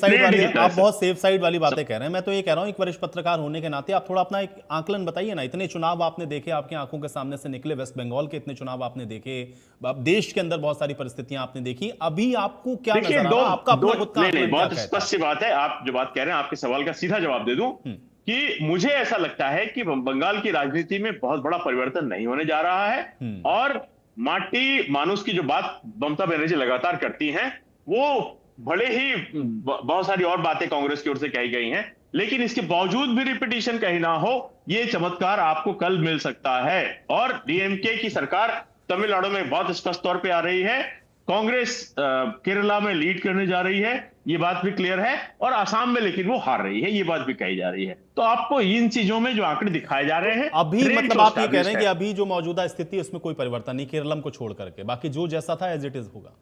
साइड वाली बातें कह रहे हैं। मैं तो ये कह रहा हूं, एक वरिष्ठ पत्रकार होने के नाते आप थोड़ा अपना एक आंकलन बताइए ना। इतने चुनाव आपने देखे, आपकी आंखों के सामने से निकले, वेस्ट बंगाल के इतने चुनाव आपने देखे, देश के अंदर बहुत सारी परिस्थितियां आपने देखी, अभी आपको क्या नजर आ रहा है? आपका अपना खुद का आंकलन क्या कहता है? बहुत स्पष्ट सी बात है। आप जो बात कह रहे हैं, आपके सवाल का सीधा जवाब दे दूं कि मुझे ऐसा लगता है कि बंगाल की राजनीति में बहुत बड़ा परिवर्तन नहीं होने जा रहा है, और माटी मानुस की जो बात ममता बनर्जी लगातार करती हैं, वो भले ही बहुत सारी और बातें कांग्रेस की ओर से कही गई हैं, लेकिन इसके बावजूद भी रिपीटिशन कहीं ना हो, ये चमत्कार आपको कल मिल सकता है। और डीएमके की सरकार तमिलनाडु में बहुत स्पष्ट तौर पे आ रही है, कांग्रेस केरला में लीड करने जा रही है, ये बात भी क्लियर है, और आसाम में लेकिन वो हार रही है, ये बात भी कही जा रही है। तो आपको इन चीजों में जो आंकड़े दिखाए जा रहे हैं, अभी मतलब आप ये कह रहे हैं कि अभी जो मौजूदा स्थिति है उसमें कोई परिवर्तन नहीं, केरलम को छोड़ करके बाकी जो जैसा था एज इट इज होगा।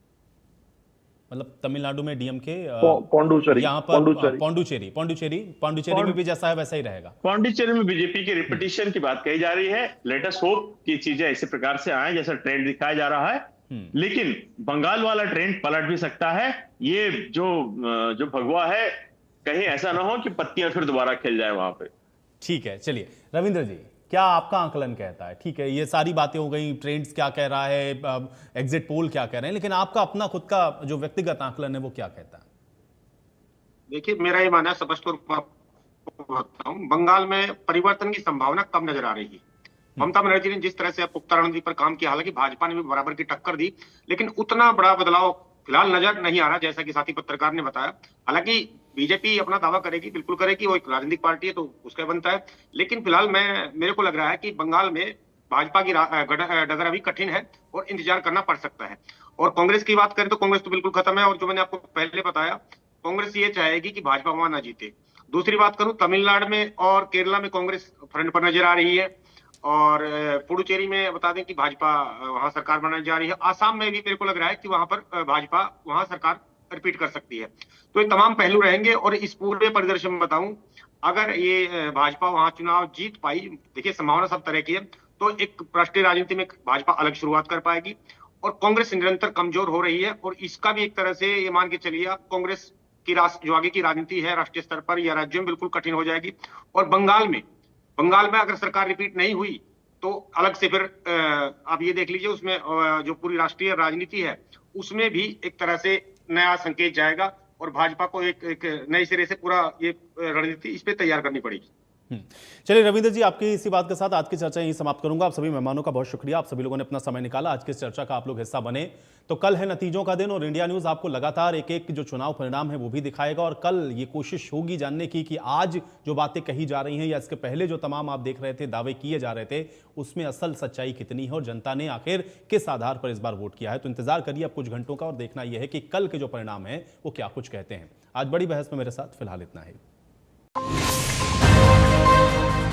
मतलब तमिलनाडु में डीएमके, यहाँ पर पांडुचेरी में भी जैसा है वैसा ही रहेगा। पांडिचेरी में बीजेपी की रिपीटिशन की बात कही जा रही है। लेट अस होप कि चीजें इसी प्रकार से आए जैसा ट्रेंड दिखाया जा रहा है, लेकिन बंगाल वाला ट्रेंड पलट भी सकता है। ये जो भगवा है, कहीं ऐसा ना हो कि पत्तियां फिर दोबारा खिल जाए वहां पे। ठीक है, चलिए रविंद्र जी, क्या आपका आंकलन कहता है? ठीक है, ये सारी बातें हो गई, ट्रेंड्स क्या कह रहा है, एग्जिट पोल क्या कह रहे हैं, लेकिन आपका अपना खुद का जो व्यक्तिगत आंकलन है वो क्या कहता है? देखिए, मेरा ये मानना है, स्पष्ट तौर पर बताऊं, बंगाल में परिवर्तन की संभावना कम नजर आ रही है। ममता बनर्जी ने जिस तरह से पुख्ता रणनीति पर काम किया, हालांकि भाजपा ने भी बराबर की टक्कर दी, लेकिन उतना बड़ा बदलाव फिलहाल नजर नहीं आ रहा, जैसा कि साथी पत्रकार ने बताया। हालांकि बीजेपी अपना दावा करेगी, बिल्कुल करेगी, वो एक राजनीतिक पार्टी है तो उसका बनता है। लेकिन फिलहाल मेरे को लग रहा है कि बंगाल में भाजपा की डगर अभी कठिन है और इंतजार करना पड़ सकता है। और कांग्रेस की बात करें तो कांग्रेस तो बिल्कुल खत्म है, और जो मैंने आपको पहले बताया, कांग्रेस ये चाहेगी कि भाजपा वहां ना जीते। दूसरी बात करूं, तमिलनाडु में और केरला में कांग्रेस फ्रंट पर नजर आ रही है, और पुडुचेरी में बता दें कि भाजपा वहां सरकार बनाने जा रही है। आसाम में भी मेरे को लग रहा है कि वहां पर भाजपा वहां सरकार रिपीट कर सकती है। तो ये तमाम पहलू रहेंगे, और इस पूरे परिदृश्य में बताऊं, अगर ये भाजपा वहां चुनाव जीत पाई, देखिए संभावना सब तरह की है, तो एक राष्ट्रीय राजनीति में भाजपा अलग शुरुआत कर पाएगी। और कांग्रेस निरंतर कमजोर हो रही है, और इसका भी एक तरह से ये मान के चलिए आप, कांग्रेस की जो आगे की राजनीति है राष्ट्रीय स्तर पर या राज्यों में बिल्कुल कठिन हो जाएगी। और बंगाल में अगर सरकार रिपीट नहीं हुई तो अलग से फिर आप ये देख लीजिए, उसमें जो पूरी राष्ट्रीय राजनीति है उसमें भी एक तरह से नया संकेत जाएगा, और भाजपा को एक नए सिरे से पूरा ये रणनीति इस पे तैयार करनी पड़ेगी। चलिए रविंद्र जी, आपकी इसी बात के साथ आज की चर्चा यहीं समाप्त करूंगा। आप सभी मेहमानों का बहुत शुक्रिया, आप सभी लोगों ने अपना समय निकाला, आज की इस चर्चा का आप लोग हिस्सा बने। तो कल है नतीजों का दिन, और इंडिया न्यूज आपको लगातार एक एक जो चुनाव परिणाम है वो भी दिखाएगा। और कल ये कोशिश होगी जानने की कि आज जो बातें कही जा रही हैं या इसके पहले जो तमाम आप देख रहे थे दावे किए जा रहे थे, उसमें असल सच्चाई कितनी है और जनता ने आखिर किस आधार पर इस बार वोट किया है। तो इंतजार करिए अब कुछ घंटों का, और देखना यह है कि कल के जो परिणाम है वो क्या कुछ कहते हैं। आज बड़ी बहस में मेरे साथ फिलहाल इतना ही।